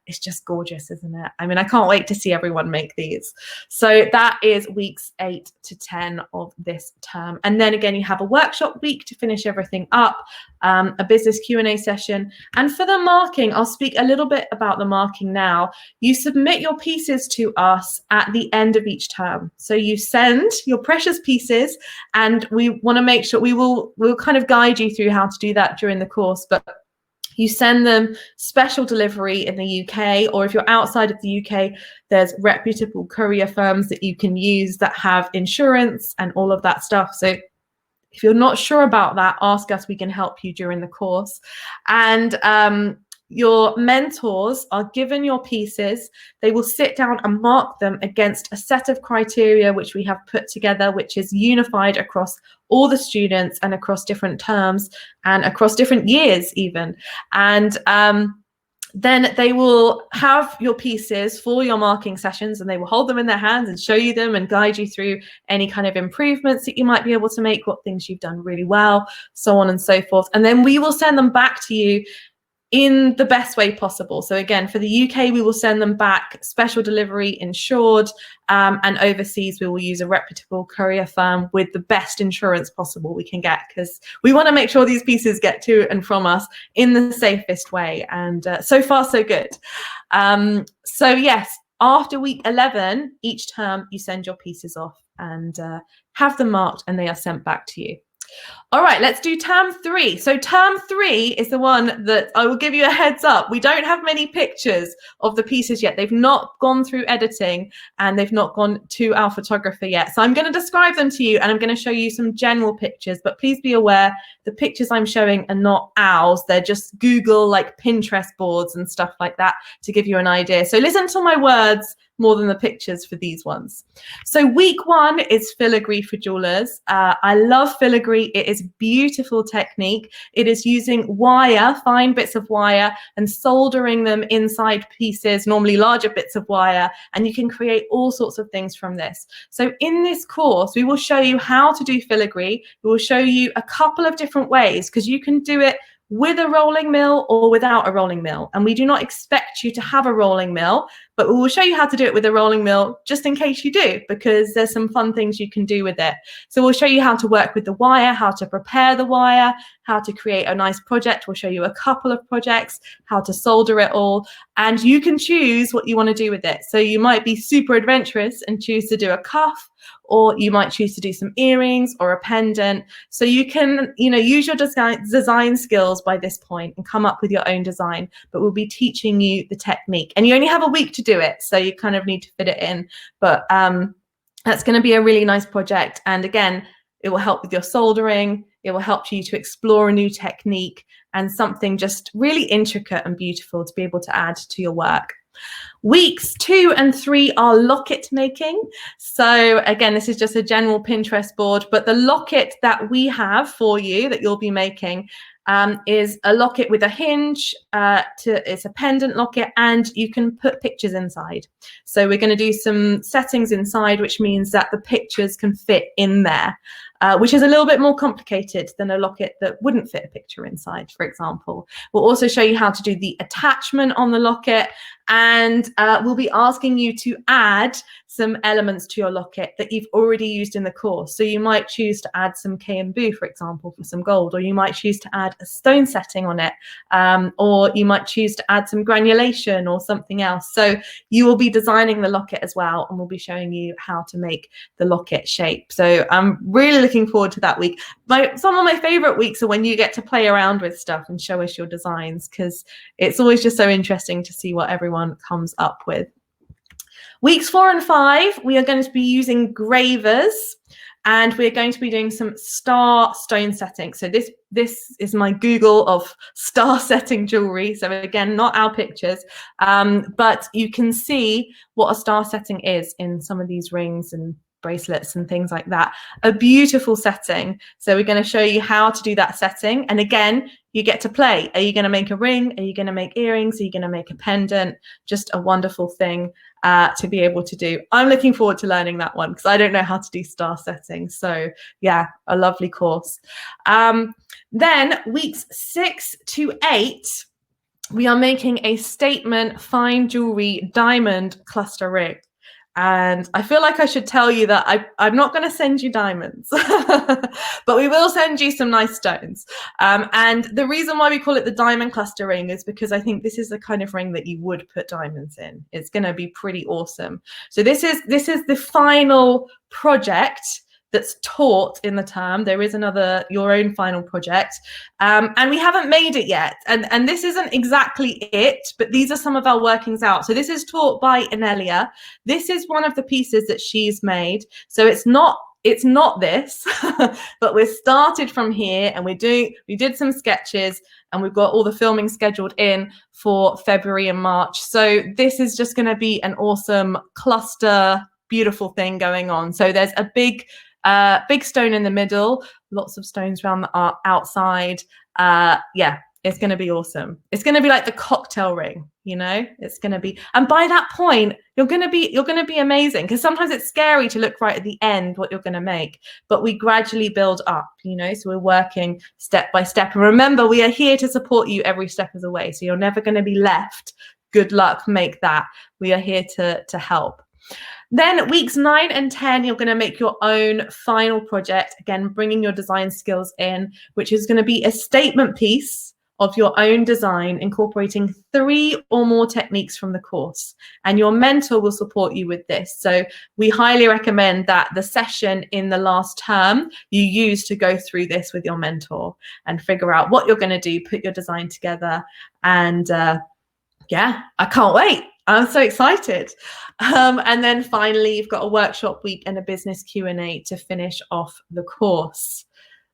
it's just gorgeous, isn't it? I mean, I can't wait to see everyone make these. So that is weeks 8 to 10 of this term. And then again, you have a workshop week to finish everything up, a business Q&A session. And for the marking, I'll speak a little bit about the marking now. You submit your pieces to us at the end of each term. So you send your precious pieces, and we want to make sure we'll kind of guide you through how to do that during the course. But you send them special delivery in the UK, or if you're outside of the UK, there's reputable courier firms that you can use that have insurance and all of that stuff. So if you're not sure about that, ask us, we can help you during the course. And your mentors are given your pieces. They will sit down and mark them against a set of criteria which we have put together, which is unified across all the students and across different terms and across different years even. And then they will have your pieces for your marking sessions, and they will hold them in their hands and show you them and guide you through any kind of improvements that you might be able to make, what things you've done really well, so on and so forth. And then we will send them back to you in the best way possible. So again, for the UK, we will send them back special delivery insured, and overseas we will use a reputable courier firm with the best insurance possible we can get, because we want to make sure these pieces get to and from us in the safest way. And so far so good. So yes, after week 11 each term, you send your pieces off and have them marked, and they are sent back to you. All right, let's do term 3. So term 3 is the one that I will give you a heads up. We don't have many pictures of the pieces yet. They've not gone through editing and they've not gone to our photographer yet. So I'm going to describe them to you, and I'm going to show you some general pictures, but please be aware the pictures I'm showing are not ours. They're just Google, like Pinterest boards and stuff like that, to give you an idea. So listen to my words more than the pictures for these ones. So week 1 is filigree for jewelers. I love filigree. It is beautiful technique. It is using wire, fine bits of wire, and soldering them inside pieces, normally larger bits of wire, and you can create all sorts of things from this. So in this course, we will show you how to do filigree. We will show you a couple of different ways, because you can do it with a rolling mill or without a rolling mill. And we do not expect you to have a rolling mill, but we will show you how to do it with a rolling mill just in case you do, because there's some fun things you can do with it. So we'll show you how to work with the wire, how to prepare the wire, how to create a nice project. We'll show you a couple of projects, how to solder it all, and you can choose what you want to do with it. So you might be super adventurous and choose to do a cuff, or you might choose to do some earrings or a pendant. So you can, use your design skills by this point and come up with your own design, but we'll be teaching you the technique. And you only have a week to do it, so you kind of need to fit it in. But that's going to be a really nice project. And again, it will help with your soldering. It will help you to explore a new technique and something just really intricate and beautiful to be able to add to your work. Weeks 2 and 3 are locket making. So again, this is just a general Pinterest board, but the locket that we have for you that you'll be making is a locket with a hinge. It's a pendant locket, and you can put pictures inside. So we're going to do some settings inside, which means that the pictures can fit in there, which is a little bit more complicated than a locket that wouldn't fit a picture inside, for example. We'll also show you how to do the attachment on the locket, and we'll be asking you to add some elements to your locket that you've already used in the course. So you might choose to add some K&B, for example, for some gold, or you might choose to add a stone setting on it, or you might choose to add some granulation or something else. So you will be designing the locket as well, and we'll be showing you how to make the locket shape. So I'm really looking looking forward to that week. Some of my favorite weeks are when you get to play around with stuff and show us your designs, because it's always just so interesting to see what everyone comes up with. Weeks 4 and 5, we are going to be using gravers, and we're going to be doing some star stone setting. So this is my Google of star setting jewelry. So again, not our pictures, but you can see what a star setting is in some of these rings and bracelets and things like that. A beautiful setting. So we're going to show you how to do that setting. And again, you get to play. Are you going to make a ring? Are you going to make earrings? Are you going to make a pendant? Just a wonderful thing to be able to do. I'm looking forward to learning that one because I don't know how to do star setting. So yeah, a lovely course. Then weeks 6 to 8, we are making a statement fine jewelry diamond cluster ring. And I feel like I should tell you that I'm not going to send you diamonds, but we will send you some nice stones. And the reason why we call it the diamond cluster ring is because I think this is the kind of ring that you would put diamonds in. It's going to be pretty awesome. So this is the final project that's taught in the term. There is another, your own final project, and we haven't made it yet. And this isn't exactly it, but these are some of our workings out. So this is taught by Anelia. This is one of the pieces that she's made. So it's not this, but we're started from here, and we did some sketches, and we've got all the filming scheduled in for February and March. So this is just going to be an awesome cluster, beautiful thing going on. So there's a big stone in the middle, lots of stones around the outside. Yeah, it's going to be awesome. It's going to be like the cocktail ring, you know. It's going to be, and by that point, you're going to be amazing, because sometimes it's scary to look right at the end what you're going to make, but we gradually build up, you know. So we're working step by step, and remember, we are here to support you every step of the way. So you're never going to be left. Good luck, make that. We are here to help. Then weeks 9 and 10, you're going to make your own final project, again, bringing your design skills in, which is going to be a statement piece of your own design, incorporating 3 or more techniques from the course. And your mentor will support you with this. So we highly recommend that the session in the last term you use to go through this with your mentor and figure out what you're going to do, put your design together. And yeah, I can't wait. I'm so excited. And then finally, you've got a workshop week and a business Q&A to finish off the course.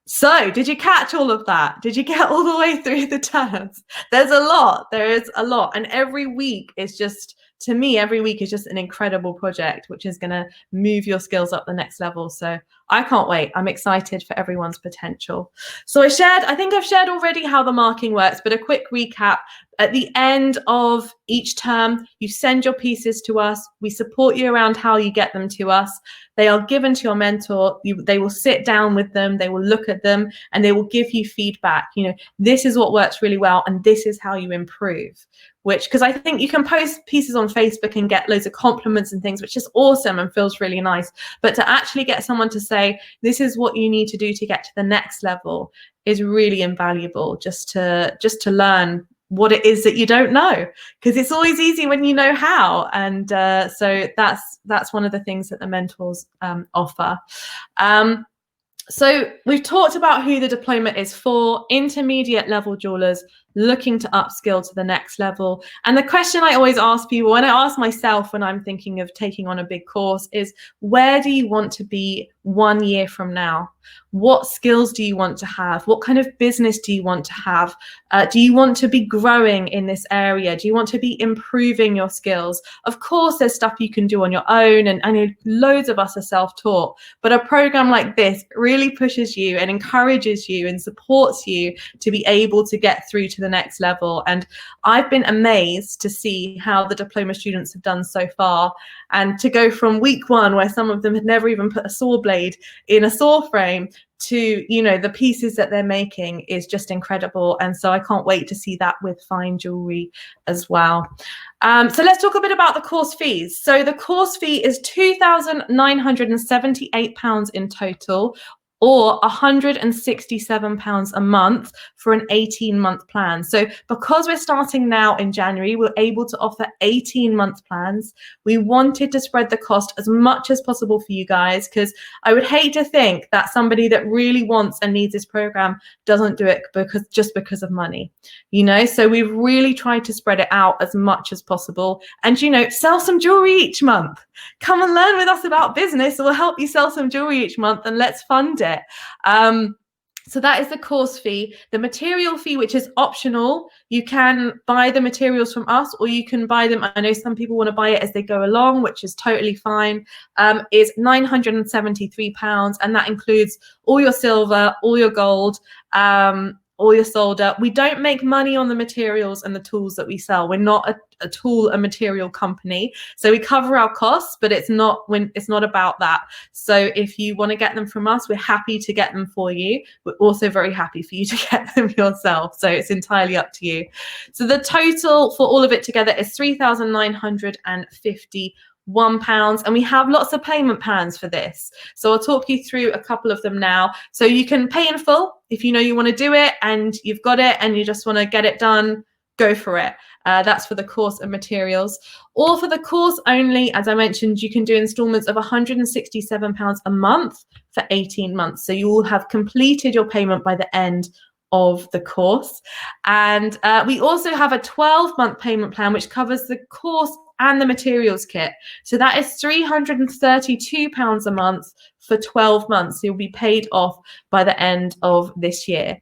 So did you catch all of that? Did you get all the way through the terms? There's a lot. There is a lot. And every week is just, to me, every week is just an incredible project, which is going to move your skills up the next level. So I can't wait. I'm excited for everyone's potential. So I think I've shared already how the marking works, but a quick recap. At the end of each term, you send your pieces to us. We support you around how you get them to us. They are given to your mentor. They will sit down with them. They will look at them, and they will give you feedback. You know, this is what works really well, and this is how you improve. Because I think you can post pieces on Facebook and get loads of compliments and things, which is awesome and feels really nice. But to actually get someone to say, this is what you need to do to get to the next level, is really invaluable, just to learn what it is that you don't know, because it's always easy when you know how. And so that's one of the things that the mentors offer. So we've talked about who the diploma is for: intermediate level jewelers looking to upskill to the next level. And the question I always ask people, and I ask myself when I'm thinking of taking on a big course, is where do you want to be 1 year from now? What skills do you want to have? What kind of business do you want to have? Do you want to be growing in this area? Do you want to be improving your skills? Of course, there's stuff you can do on your own, and I know loads of us are self-taught, but a program like this really pushes you and encourages you and supports you to be able to get through to the next level. And I've been amazed to see how the diploma students have done so far, and to go from week 1, where some of them had never even put a saw blade in a saw frame, to, you know, the pieces that they're making is just incredible. And so I can't wait to see that with fine jewelry as well. So let's talk a bit about the course fees. So the course fee is £2,978 in total. or £167 a month for an 18-month plan. So because we're starting now in January, we're able to offer 18-month plans. We wanted to spread the cost as much as possible for you guys, because I would hate to think that somebody that really wants and needs this program doesn't do it because of money, you know. So we've really tried to spread it out as much as possible, and, you know, sell some jewelry each month. Come and learn with us about business. We'll help you sell some jewelry each month, and let's fund it. So that is the course fee. The material fee, which is optional, you can buy the materials from us, or you can buy them. I know some people want to buy it as they go along, which is totally fine. Is £973, and that includes all your silver, all your gold, all your solder. We don't make money on the materials and the tools that we sell. We're not a tool and material company, so we cover our costs, but it's not about that. So if you want to get them from us, we're happy to get them for you. We're also very happy for you to get them yourself, so it's entirely up to you. So the total for all of it together is £3,951, and we have lots of payment plans for this, so I'll talk you through a couple of them now. So you can pay in full if you know you want to do it and you've got it and you just want to get it done. Go for it. That's for the course and materials. Or for the course only, as I mentioned, you can do installments of £167 a month for 18 months. So you will have completed your payment by the end of the course. And we also have a 12-month payment plan, which covers the course and the materials kit. So that is £332 a month for 12 months. So you'll be paid off by the end of this year.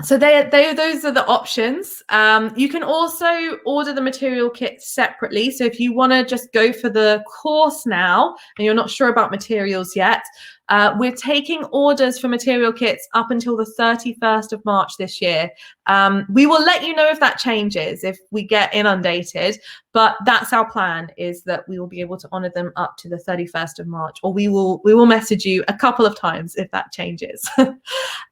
So those are the options. You can also order the material kit separately. So if you want to just go for the course now and you're not sure about materials yet, we're taking orders for material kits up until the 31st of March this year. We will let you know if that changes, if we get inundated, but that's our plan, is that we will be able to honor them up to the 31st of March, or we will message you a couple of times if that changes.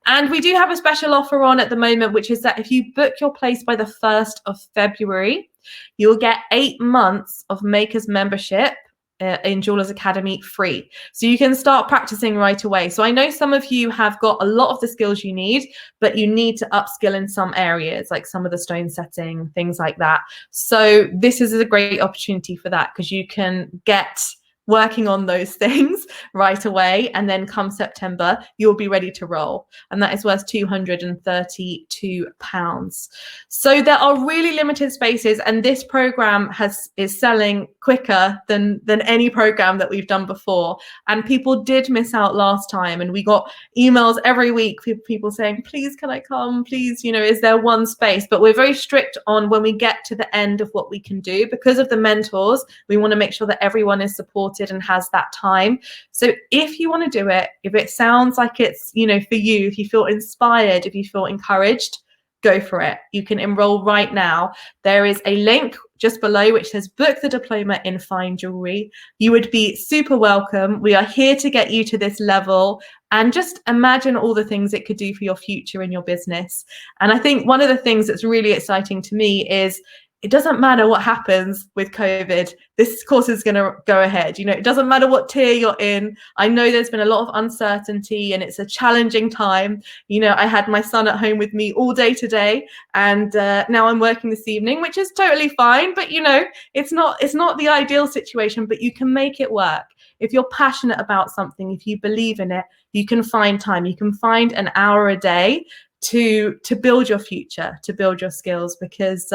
And we do have a special offer on at the moment, which is that if you book your place by the 1st of February, you'll get 8 months of Makers membership in Jewelers Academy free. So you can start practicing right away. So I know some of you have got a lot of the skills you need, but you need to upskill in some areas, like some of the stone setting, things like that. So this is a great opportunity for that, because you can get working on those things right away, and then come September you'll be ready to roll, and that is worth £232. So there are really limited spaces, and this program is selling quicker than any program that we've done before, and people did miss out last time, and we got emails every week, people saying, please, can I come, please, you know, is there one space? But we're very strict on when we get to the end of what we can do, because of the mentors. We want to make sure that everyone is supported and has that time. So if you want to do it, if it sounds like it's, you know, for you, if you feel inspired, if you feel encouraged, go for it. You can enroll right now. There is a link just below which says book the diploma in fine jewelry. You would be super welcome. We are here to get you to this level, and just imagine all the things it could do for your future and your business. And I think one of the things that's really exciting to me is it doesn't matter what happens with COVID, this course is going to go ahead. You know, it doesn't matter what tier you're in. I know there's been a lot of uncertainty and it's a challenging time. You know, I had my son at home with me all day today, and now I'm working this evening, which is totally fine. But, you know, it's not the ideal situation, but you can make it work. If you're passionate about something, if you believe in it, you can find time. You can find an hour a day to build your future, to build your skills, because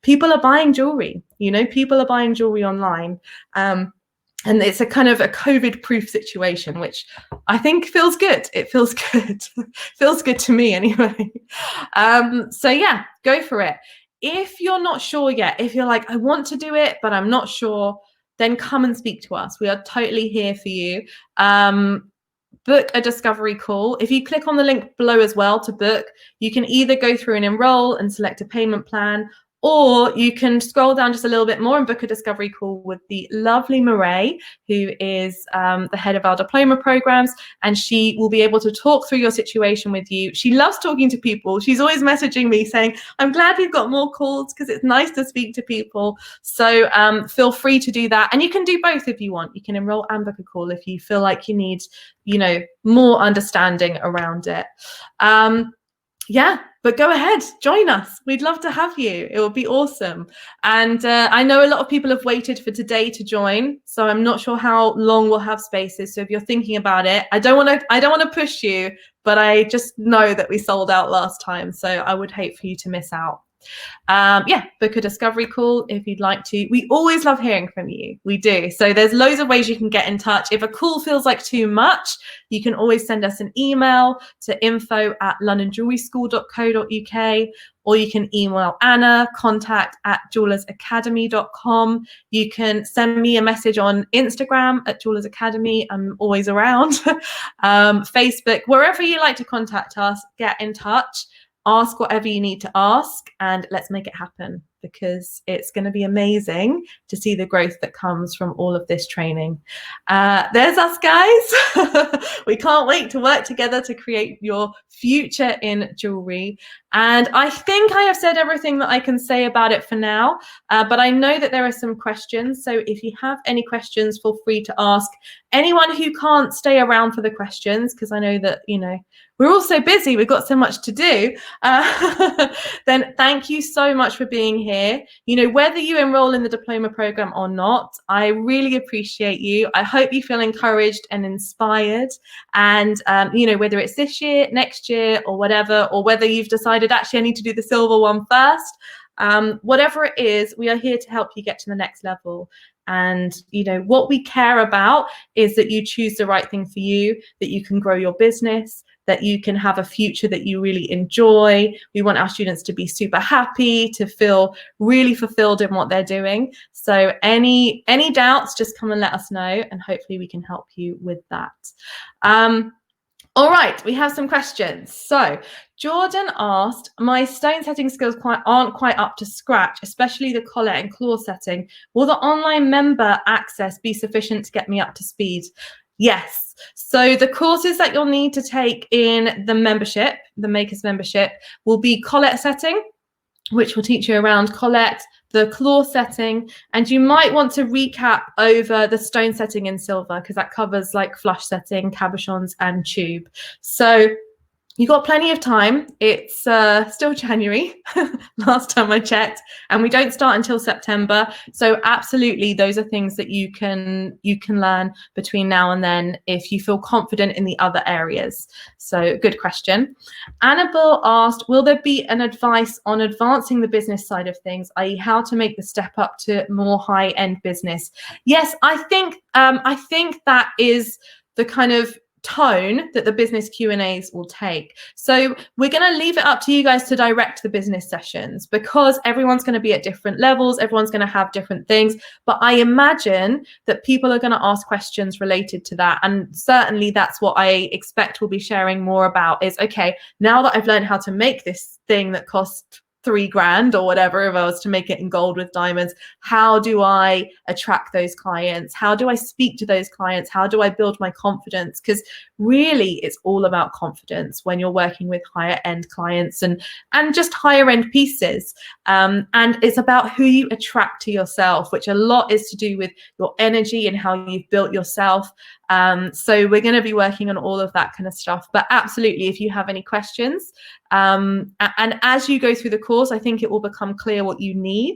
people are buying jewelry, you know, people are buying jewelry online. And it's a kind of a COVID-proof situation, which I think feels good. It feels good. Feels good to me anyway. So yeah, go for it. If you're not sure yet, if you're like, I want to do it, but I'm not sure, then come and speak to us. We are totally here for you. Book a discovery call. If you click on the link below as well to book, you can either go through and enroll and select a payment plan, or you can scroll down just a little bit more and book a discovery call with the lovely Marae, who is the head of our diploma programs, and she will be able to talk through your situation with you. She loves talking to people. She's always messaging me saying, I'm glad we've got more calls because it's nice to speak to people. So feel free to do that. And you can do both if you want. You can enroll and book a call if you feel like you need, you know, more understanding around it. Yeah, but go ahead, join us. We'd love to have you. It would be awesome. And I know a lot of people have waited for today to join, so I'm not sure how long we'll have spaces. So if you're thinking about it, I don't want to push you, but I just know that we sold out last time, so I would hate for you to miss out. Yeah, book a discovery call if you'd like to. We always love hearing from you. We do. So there's loads of ways you can get in touch. If a call feels like too much, you can always send us an email to info@londonjewelleryschool.co.uk, or you can email Anna, contact@jewellersacademy.com. You can send me a message on Instagram @jewellersacademy. I'm always around. Facebook, wherever you like to contact us, get in touch. Ask whatever you need to ask, and let's make it happen, because it's going to be amazing to see the growth that comes from all of this training. There's us, guys. We can't wait to work together to create your future in jewelry. And I think I have said everything that I can say about it for now, but I know that there are some questions. So if you have any questions, feel free to ask. Anyone who can't stay around for the questions, because I know that, you know, we're all so busy, we've got so much to do, then thank you so much for being here. You know, whether you enroll in the diploma program or not, I really appreciate you. I hope you feel encouraged and inspired. And, you know, whether it's this year, next year, or whatever, or whether you've decided, actually, I need to do the silver one first, whatever it is, we are here to help you get to the next level. And, you know, what we care about is that you choose the right thing for you, that you can grow your business, that you can have a future that you really enjoy. We want our students to be super happy, to feel really fulfilled in what they're doing. So any doubts, just come and let us know, and hopefully we can help you with that. All right, we have some questions. So Jordan asked, my stone setting skills aren't quite up to scratch, especially the collet and claw setting. Will the online member access be sufficient to get me up to speed? Yes. So the courses that you'll need to take in the membership, the Makers membership, will be Collet Setting, which will teach you around collet, the claw setting, and you might want to recap over the stone setting in silver, because that covers like flush setting, cabochons, and tube. So you got plenty of time. It's still January, last time I checked, and we don't start until September. So absolutely, those are things that you can learn between now and then if you feel confident in the other areas. So good question. Annabelle asked, will there be an advice on advancing the business side of things, i.e. how to make the step up to more high-end business? Yes, I think that is the kind of tone that the business Q&As will take. So we're going to leave it up to you guys to direct the business sessions, because everyone's going to be at different levels, everyone's going to have different things, but I imagine that people are going to ask questions related to that, and certainly that's what I expect we'll be sharing more about is, okay, now that I've learned how to make this thing that costs $3,000 or whatever, if I was to make it in gold with diamonds, how do I attract those clients? How do I speak to those clients? How do I build my confidence? Because really it's all about confidence when you're working with higher end clients and just higher end pieces. And it's about who you attract to yourself, which a lot is to do with your energy and how you've built yourself. So we're going to be working on all of that kind of stuff. But absolutely, if you have any questions, and as you go through the course, I think it will become clear what you need.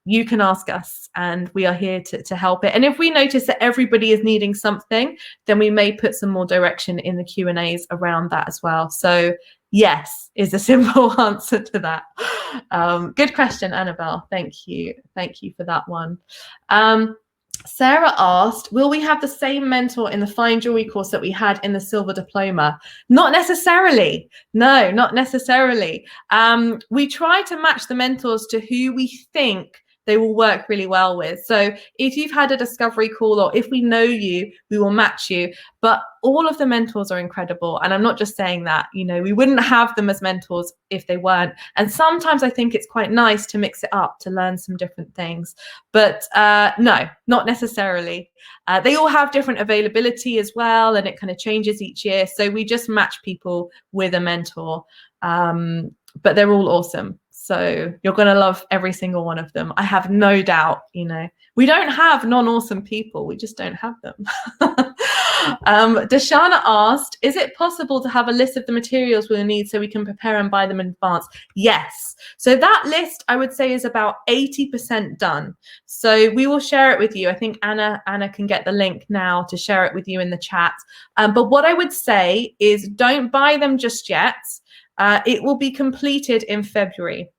You can ask us, and we are here to help it. And if we notice that everybody is needing something, then we may put some more direction in the Q&As around that as well. So yes is a simple answer to that. Good question, Annabelle. Thank you. Thank you for that one. Sarah asked, will we have the same mentor in the fine jewelry course that we had in the silver diploma? Not necessarily. No, not necessarily. We try to match the mentors to who we think they will work really well with. So if you've had a discovery call, or if we know you, we will match you. But all of the mentors are incredible. And I'm not just saying that, you know, we wouldn't have them as mentors if they weren't. And sometimes I think it's quite nice to mix it up to learn some different things. But no, not necessarily. They all have different availability as well, and it kind of changes each year. So we just match people with a mentor. But they're all awesome. So you're going to love every single one of them. I have no doubt, you know. We don't have non-awesome people. We just don't have them. Dashana asked, is it possible to have a list of the materials we'll need so we can prepare and buy them in advance? Yes. So that list, I would say, is about 80% done. So we will share it with you. I think Anna can get the link now to share it with you in the chat. But what I would say is don't buy them just yet. It will be completed in February.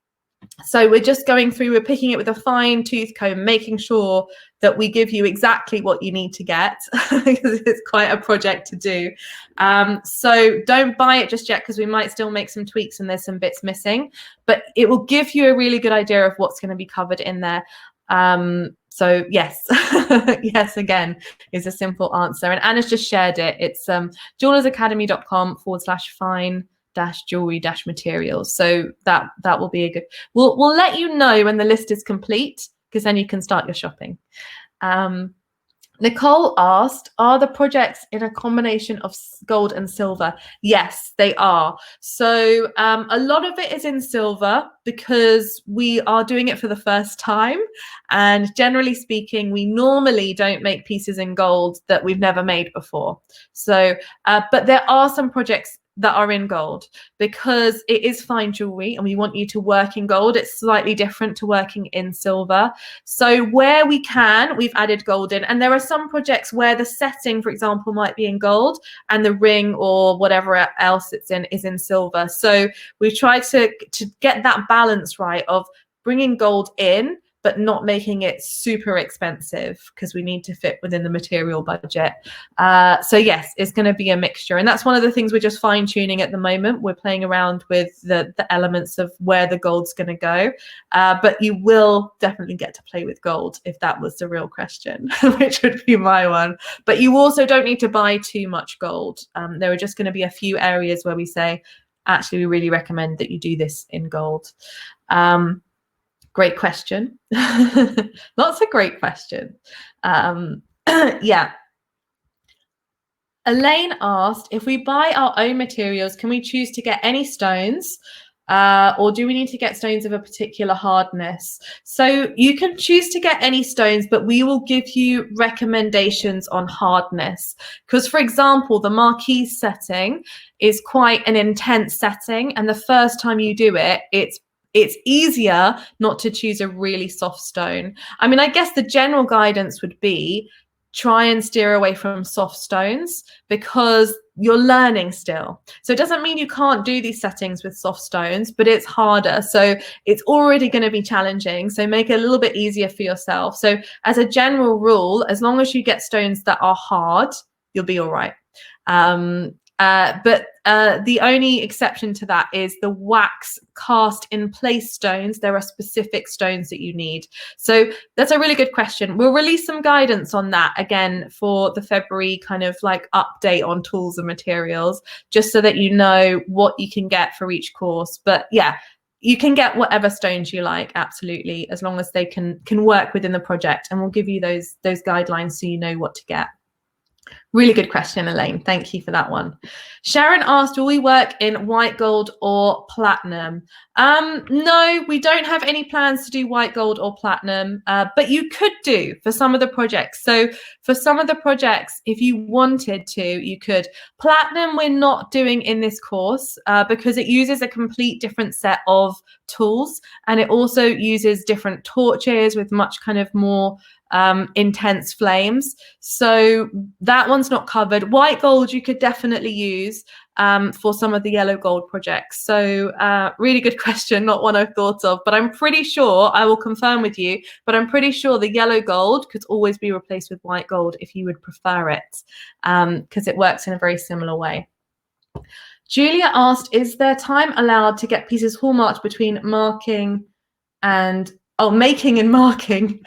So we're just going through, we're picking it with a fine tooth comb, making sure that we give you exactly what you need to get, because it's quite a project to do. So don't buy it just yet, because we might still make some tweaks and there's some bits missing, but it will give you a really good idea of what's going to be covered in there. So yes, yes, again, is a simple answer. And Anna's just shared it. It's jewellersacademy.com/fine-jewelry-materials. So that will be a good, we'll let you know when the list is complete, because then you can start your shopping. Nicole asked, are the projects in a combination of gold and silver? Yes, they are. So a lot of it is in silver because we are doing it for the first time. And generally speaking, we normally don't make pieces in gold that we've never made before. So, but there are some projects that are in gold because it is fine jewelry and we want you to work in gold. It's slightly different to working in silver. So where we can, we've added gold in. And there are some projects where the setting, for example, might be in gold and the ring or whatever else it's in is in silver. So we've tried to get that balance right of bringing gold in, but not making it super expensive because we need to fit within the material budget. So yes, it's going to be a mixture. And that's one of the things we're just fine tuning at the moment. We're playing around with the elements of where the gold's going to go. But you will definitely get to play with gold if that was the real question, which would be my one. But you also don't need to buy too much gold. There are just going to be a few areas where we say, actually, we really recommend that you do this in gold. Great question. Lots of great questions. Yeah. Elaine asked, if we buy our own materials, can we choose to get any stones? Or do we need to get stones of a particular hardness? So you can choose to get any stones, but we will give you recommendations on hardness. Because, for example, the Marquise setting is quite an intense setting. And the first time you do it, it's easier not to choose a really soft stone. I mean, I guess the general guidance would be try and steer away from soft stones because you're learning still. So it doesn't mean you can't do these settings with soft stones, but it's harder. So it's already going to be challenging. So make it a little bit easier for yourself. So as a general rule, as long as you get stones that are hard, you'll be all right. But the only exception to that is the wax cast in place stones. There are specific stones that you need. So that's a really good question. We'll release some guidance on that again for the February kind of like update on tools and materials, just so that you know what you can get for each course. But yeah, you can get whatever stones you like, absolutely, as long as they can work within the project. And we'll give you those guidelines so you know what to get. Really good question, Elaine. Thank you for that one. Sharon asked, will we work in white gold or platinum? No, we don't have any plans to do white gold or platinum, but you could do for some of the projects. So for some of the projects, if you wanted to, you could. Platinum we're not doing in this course because it uses a complete different set of tools, and it also uses different torches with much kind of more intense flames. So that one's not covered. White gold you could definitely use for some of the yellow gold projects. So really good question, not one I've thought of, but I'm pretty sure, I will confirm with you, but I'm pretty sure the yellow gold could always be replaced with white gold if you would prefer it, because it works in a very similar way. Julia asked, is there time allowed to get pieces hallmarked between marking and Oh, making and marking.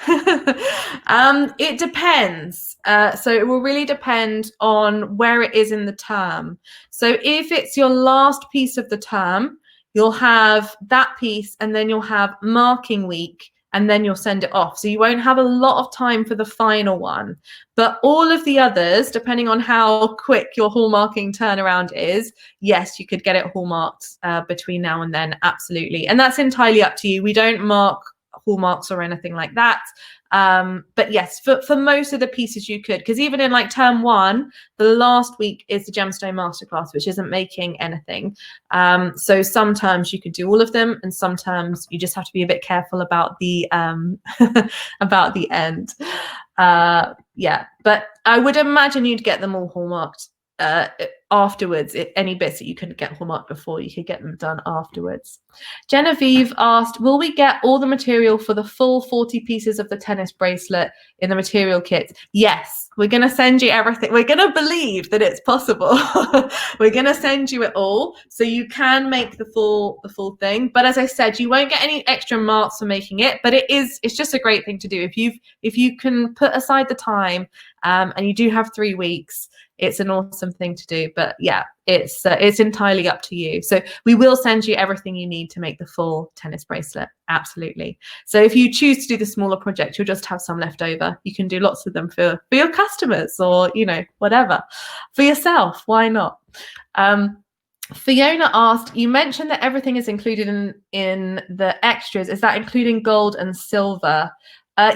It depends. So it will really depend on where it is in the term. So if it's your last piece of the term, you'll have that piece and then you'll have marking week and then you'll send it off. So you won't have a lot of time for the final one. But all of the others, depending on how quick your hallmarking turnaround is, yes, you could get it hallmarked between now and then. Absolutely. And that's entirely up to you. We don't mark hallmarks or anything like that. But yes, for most of the pieces you could, because even in like term 1, the last week is the gemstone masterclass, which isn't making anything. So sometimes you could do all of them, and sometimes you just have to be a bit careful about the about the end. Yeah, but I would imagine you'd get them all hallmarked afterwards. Any bits that you couldn't get hallmarked before, you could get them done afterwards. Genevieve asked, will we get all the material for the full 40 pieces of the tennis bracelet in the material kit? Yes, we're going to send you everything. We're going to believe that it's possible. We're going to send you it all so you can make the full thing. But as I said, you won't get any extra marks for making it, but it's just a great thing to do. If you can put aside the time, and you do have 3 weeks, it's an awesome thing to do. But yeah, it's entirely up to you. So we will send you everything you need to make the full tennis bracelet. Absolutely. So if you choose to do the smaller project, you'll just have some left over. You can do lots of them for your customers, or, you know, whatever. For yourself, why not? Fiona asked, you mentioned that everything is included in the extras. Is that including gold and silver?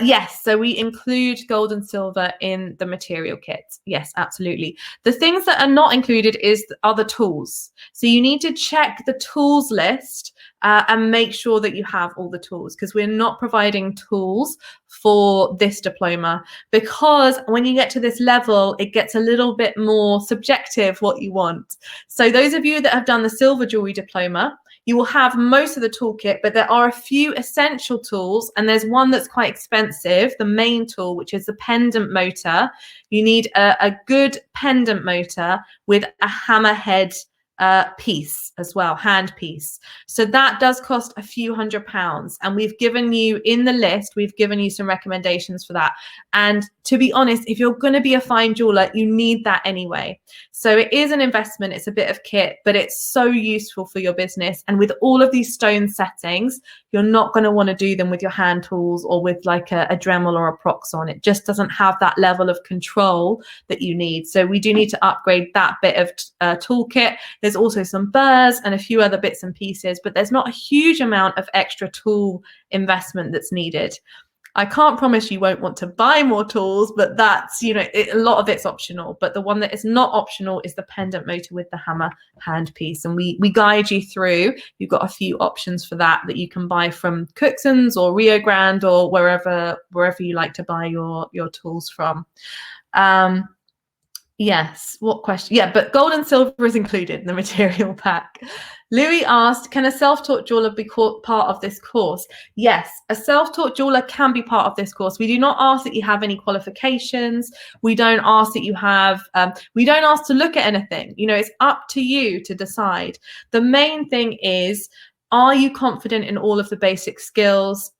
Yes, so we include gold and silver in the material kit. Yes, absolutely. The things that are not included are the tools. So you need to check the tools list and make sure that you have all the tools, because we're not providing tools for this diploma, because when you get to this level, it gets a little bit more subjective what you want. So those of you that have done the silver jewelry diploma, you will have most of the toolkit, but there are a few essential tools, and there's one that's quite expensive, the main tool, which is the pendant motor. You need a good pendant motor with a hammerhead piece as well, hand piece. So that does cost a few £100s, and we've given you in the list, we've given you some recommendations for that. And to be honest, if you're going to be a fine jeweler, you need that anyway. So it is an investment, it's a bit of kit, but it's so useful for your business. And with all of these stone settings, you're not going to want to do them with your hand tools or with like a Dremel or a Prox on. It just doesn't have that level of control that you need. So we do need to upgrade that bit of toolkit. There's also some burrs and a few other bits and pieces, but there's not a huge amount of extra tool investment that's needed. I can't promise you won't want to buy more tools, but that's, you know, a lot of it's optional. But the one that is not optional is the pendant motor with the hammer hand piece. And we guide you through. You've got a few options for that you can buy from Cookson's or Rio Grande or wherever you like to buy your tools from. Yes, what question? Yeah, but gold and silver is included in the material pack. Louis asked, can a self-taught jeweler be part of this course? Yes, a self-taught jeweler can be part of this course. We do not ask that you have any qualifications. We don't ask that you have, we don't ask to look at anything. You know, it's up to you to decide. The main thing is, are you confident in all of the basic skills?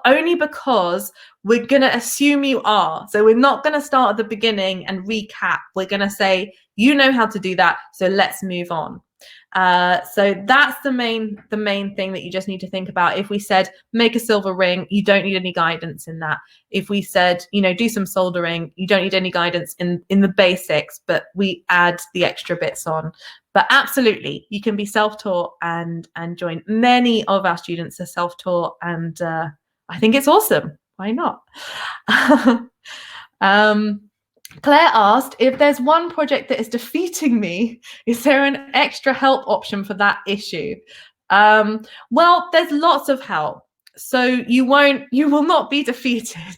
Only because we're going to assume you are. So we're not going to start at the beginning and recap. We're going to say, you know how to do that, so let's move on. So that's the main thing that you just need to think about. If we said make a silver ring, you don't need any guidance in that. If we said, you know, do some soldering, you don't need any guidance in the basics, but we add the extra bits on. But absolutely, you can be self-taught and join. Many of our students are self-taught, and I think it's awesome. Why not? Claire asked, if there's one project that is defeating me, is there an extra help option for that issue? Well, there's lots of help. So you will not be defeated.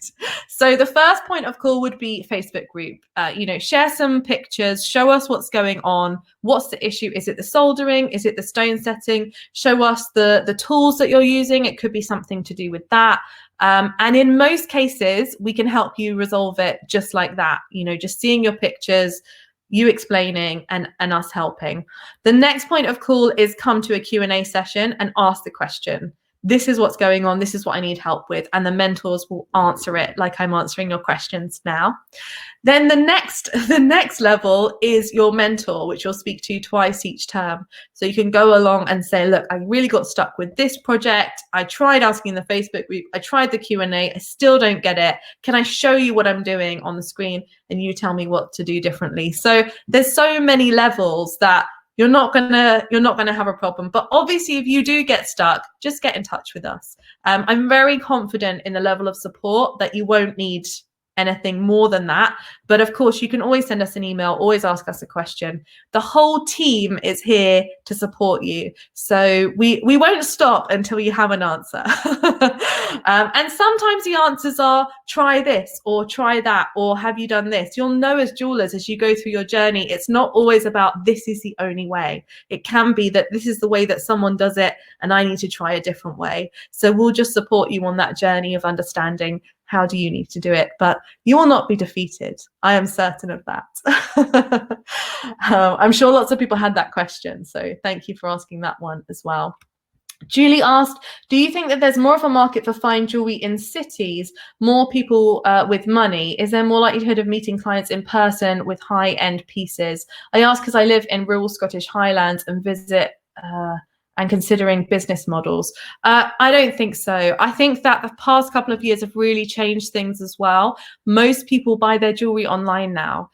So the first point of call would be Facebook group. You know, share some pictures, show us what's going on. What's the issue? Is it the soldering? Is it the stone setting? Show us the tools that you're using. It could be something to do with that. And in most cases, we can help you resolve it just like that. You know, just seeing your pictures, you explaining and us helping. The next point of call is come to a Q&A session and ask the question. this is what's going on, this is what I need help with, and the mentors will answer it like I'm answering your questions now. Then the next level is your mentor, which you'll speak to twice each term. So you can go along and say, look, I really got stuck with this project. I tried asking in the Facebook group. I tried the Q&A. I still don't get it. Can I show you what I'm doing on the screen? And you tell me what to do differently. So there's so many levels that you're not gonna have a problem. But obviously, if you do get stuck, just get in touch with us. I'm very confident in the level of support that you won't need anything more than that. But of course, you can always send us an email, always ask us a question. The whole team is here to support you. So we won't stop until you have an answer. And sometimes the answers are try this or try that, or have you done this? You'll know as jewelers, as you go through your journey, it's not always about this is the only way. It can be that this is the way that someone does it and I need to try a different way. So we'll just support you on that journey of understanding how do you need to do it, but you will not be defeated. I am certain of that. I'm sure lots of people had that question, so thank you for asking that one as well. Julie asked, do you think that there's more of a market for fine jewelry in cities, more people with money? Is there more likelihood of meeting clients in person with high-end pieces? I ask because I live in rural Scottish Highlands and visit and considering business models. I don't think so. I think that the past couple of years have really changed things as well. Most people buy their jewelry online now.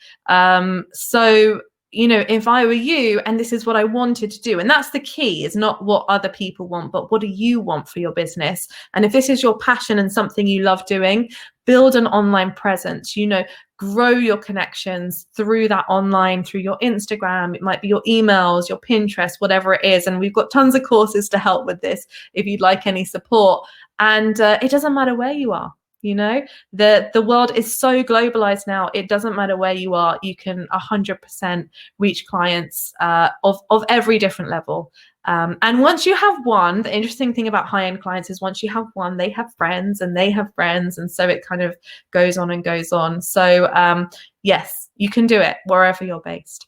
So, you know, if I were you and this is what I wanted to do, and that's the key, is not what other people want, but what do you want for your business? And if this is your passion and something you love doing, build an online presence, you know, grow your connections through that online, through your Instagram. It might be your emails, your Pinterest, whatever it is. And we've got tons of courses to help with this if you'd like any support. And it doesn't matter where you are. You know, the world is so globalized now. It doesn't matter where you are. You can 100% reach clients of every different level. And once you have one, the interesting thing about high-end clients is once you have one, they have friends and they have friends. And so it kind of goes on and goes on. So yes, you can do it wherever you're based.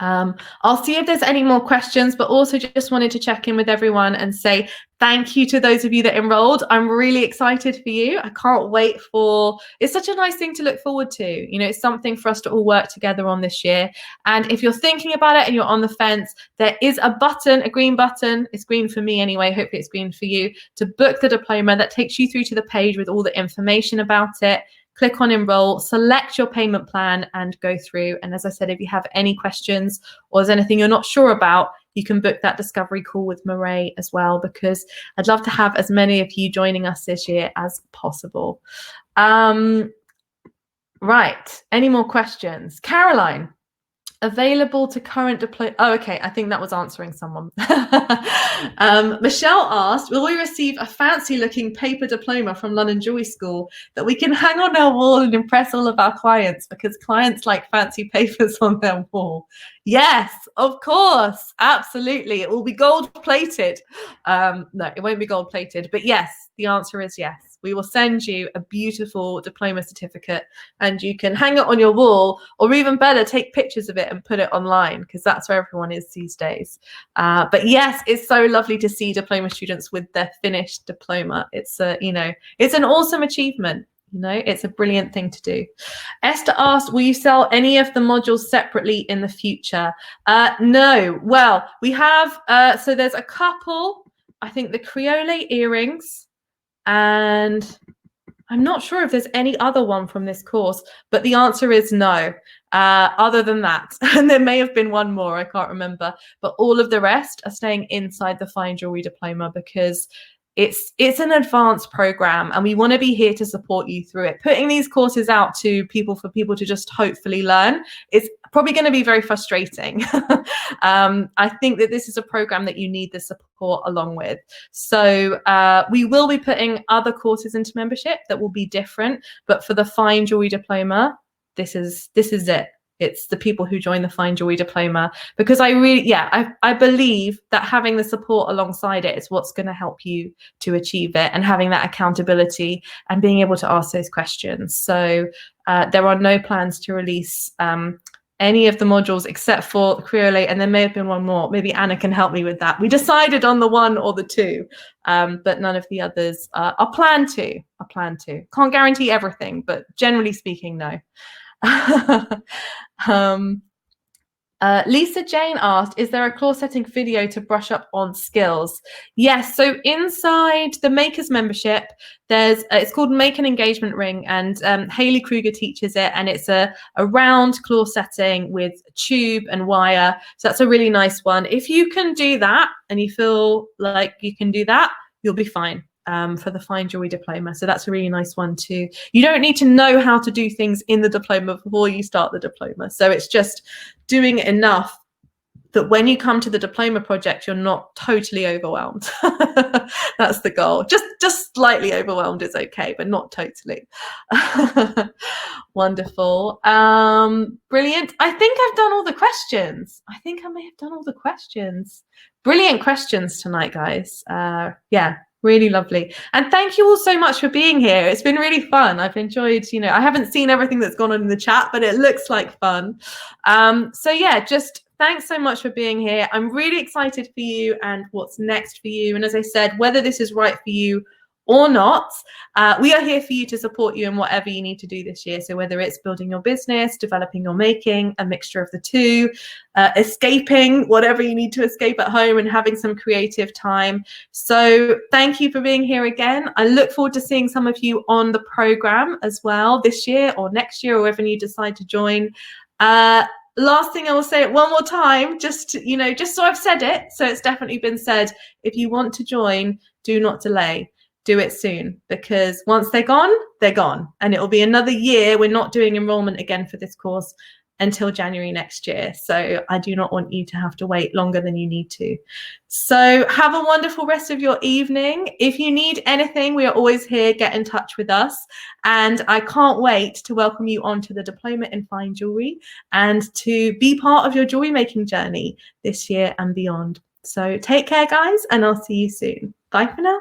I'll see if there's any more questions, but also just wanted to check in with everyone and say thank you to those of you that enrolled. I'm really excited for you. I can't wait it's such a nice thing to look forward to. You know, it's something for us to all work together on this year. And if you're thinking about it and you're on the fence, there is a button, a green button. It's green for me anyway. Hopefully it's green for you, to book the diploma. That takes you through to the page with all the information about it. Click on enroll, select your payment plan and go through. And as I said, if you have any questions or there's anything you're not sure about, you can book that discovery call with Marae as well, because I'd love to have as many of you joining us this year as possible. Right, any more questions? Caroline, available to current diploma. Oh, okay, I think that was answering someone. Michelle asked, will we receive a fancy looking paper diploma from London Jewelry School that we can hang on our wall and impress all of our clients, because clients like fancy papers on their wall? Yes, of course, absolutely. It will be gold plated. No, it won't be gold plated, but yes, the answer is yes. We will send you a beautiful diploma certificate and you can hang it on your wall, or even better, take pictures of it and put it online, because that's where everyone is these days. But yes, it's so lovely to see diploma students with their finished diploma. It's you know, it's an awesome achievement. You know, it's a brilliant thing to do. Esther asked, will you sell any of the modules separately in the future? No. Well, we have, so there's a couple, I think the Creole earrings, and I'm not sure if there's any other one from this course, but the answer is no. Other than that, and there may have been one more, I can't remember, but all of the rest are staying inside the Fine Jewellery Diploma, because it's an advanced program and we want to be here to support you through it. Putting these courses out to people for people to just hopefully learn is probably going to be very frustrating. I think that this is a program that you need the support along with. So we will be putting other courses into membership that will be different, but for the Fine Jewellery Diploma, this is it. It's the people who join the Fine Jewellery Diploma, because I believe that having the support alongside it is what's going to help you to achieve it, and having that accountability and being able to ask those questions. So there are no plans to release any of the modules except for Creole, and there may have been one more. Maybe Anna can help me with that. We decided on the one or the two, but none of the others are planned to. Can't guarantee everything, but generally speaking, no. Lisa Jane asked, is there a claw setting video to brush up on skills? Yes, so inside the Makers membership, there's it's called Make an Engagement Ring, and Hayley Krueger teaches it, and it's a round claw setting with tube and wire. So that's a really nice one. If you can do that and you feel like you can do that, you'll be fine. For the Fine Jewellery Diploma. So that's a really nice one too. You don't need to know how to do things in the diploma before you start the diploma. So it's just doing it enough that when you come to the diploma project, you're not totally overwhelmed. That's the goal. Just slightly overwhelmed is okay, but not totally. Wonderful. Brilliant. I think I've done all the questions. I think I may have done all the questions. Brilliant questions tonight, guys. Yeah. Really lovely. And thank you all so much for being here. It's been really fun. I've enjoyed, I haven't seen everything that's gone on in the chat, but it looks like fun. So yeah, just thanks so much for being here. I'm really excited for you and what's next for you. And as I said, whether this is right for you or not, we are here for you to support you in whatever you need to do this year. So whether it's building your business, developing your making, a mixture of the two, escaping whatever you need to escape at home and having some creative time. So thank you for being here again. I look forward to seeing some of you on the program as well this year or next year, or whenever you decide to join. Last thing I will say it one more time, just so I've said it, so it's definitely been said. If you want to join, do not delay. Do it soon, because once they're gone, and it will be another year. We're not doing enrollment again for this course until January next year. So I do not want you to have to wait longer than you need to. So have a wonderful rest of your evening. If you need anything, we are always here. Get in touch with us. And I can't wait to welcome you onto the Diploma in Fine Jewellery and to be part of your jewellery making journey this year and beyond. So take care, guys, and I'll see you soon. Bye for now.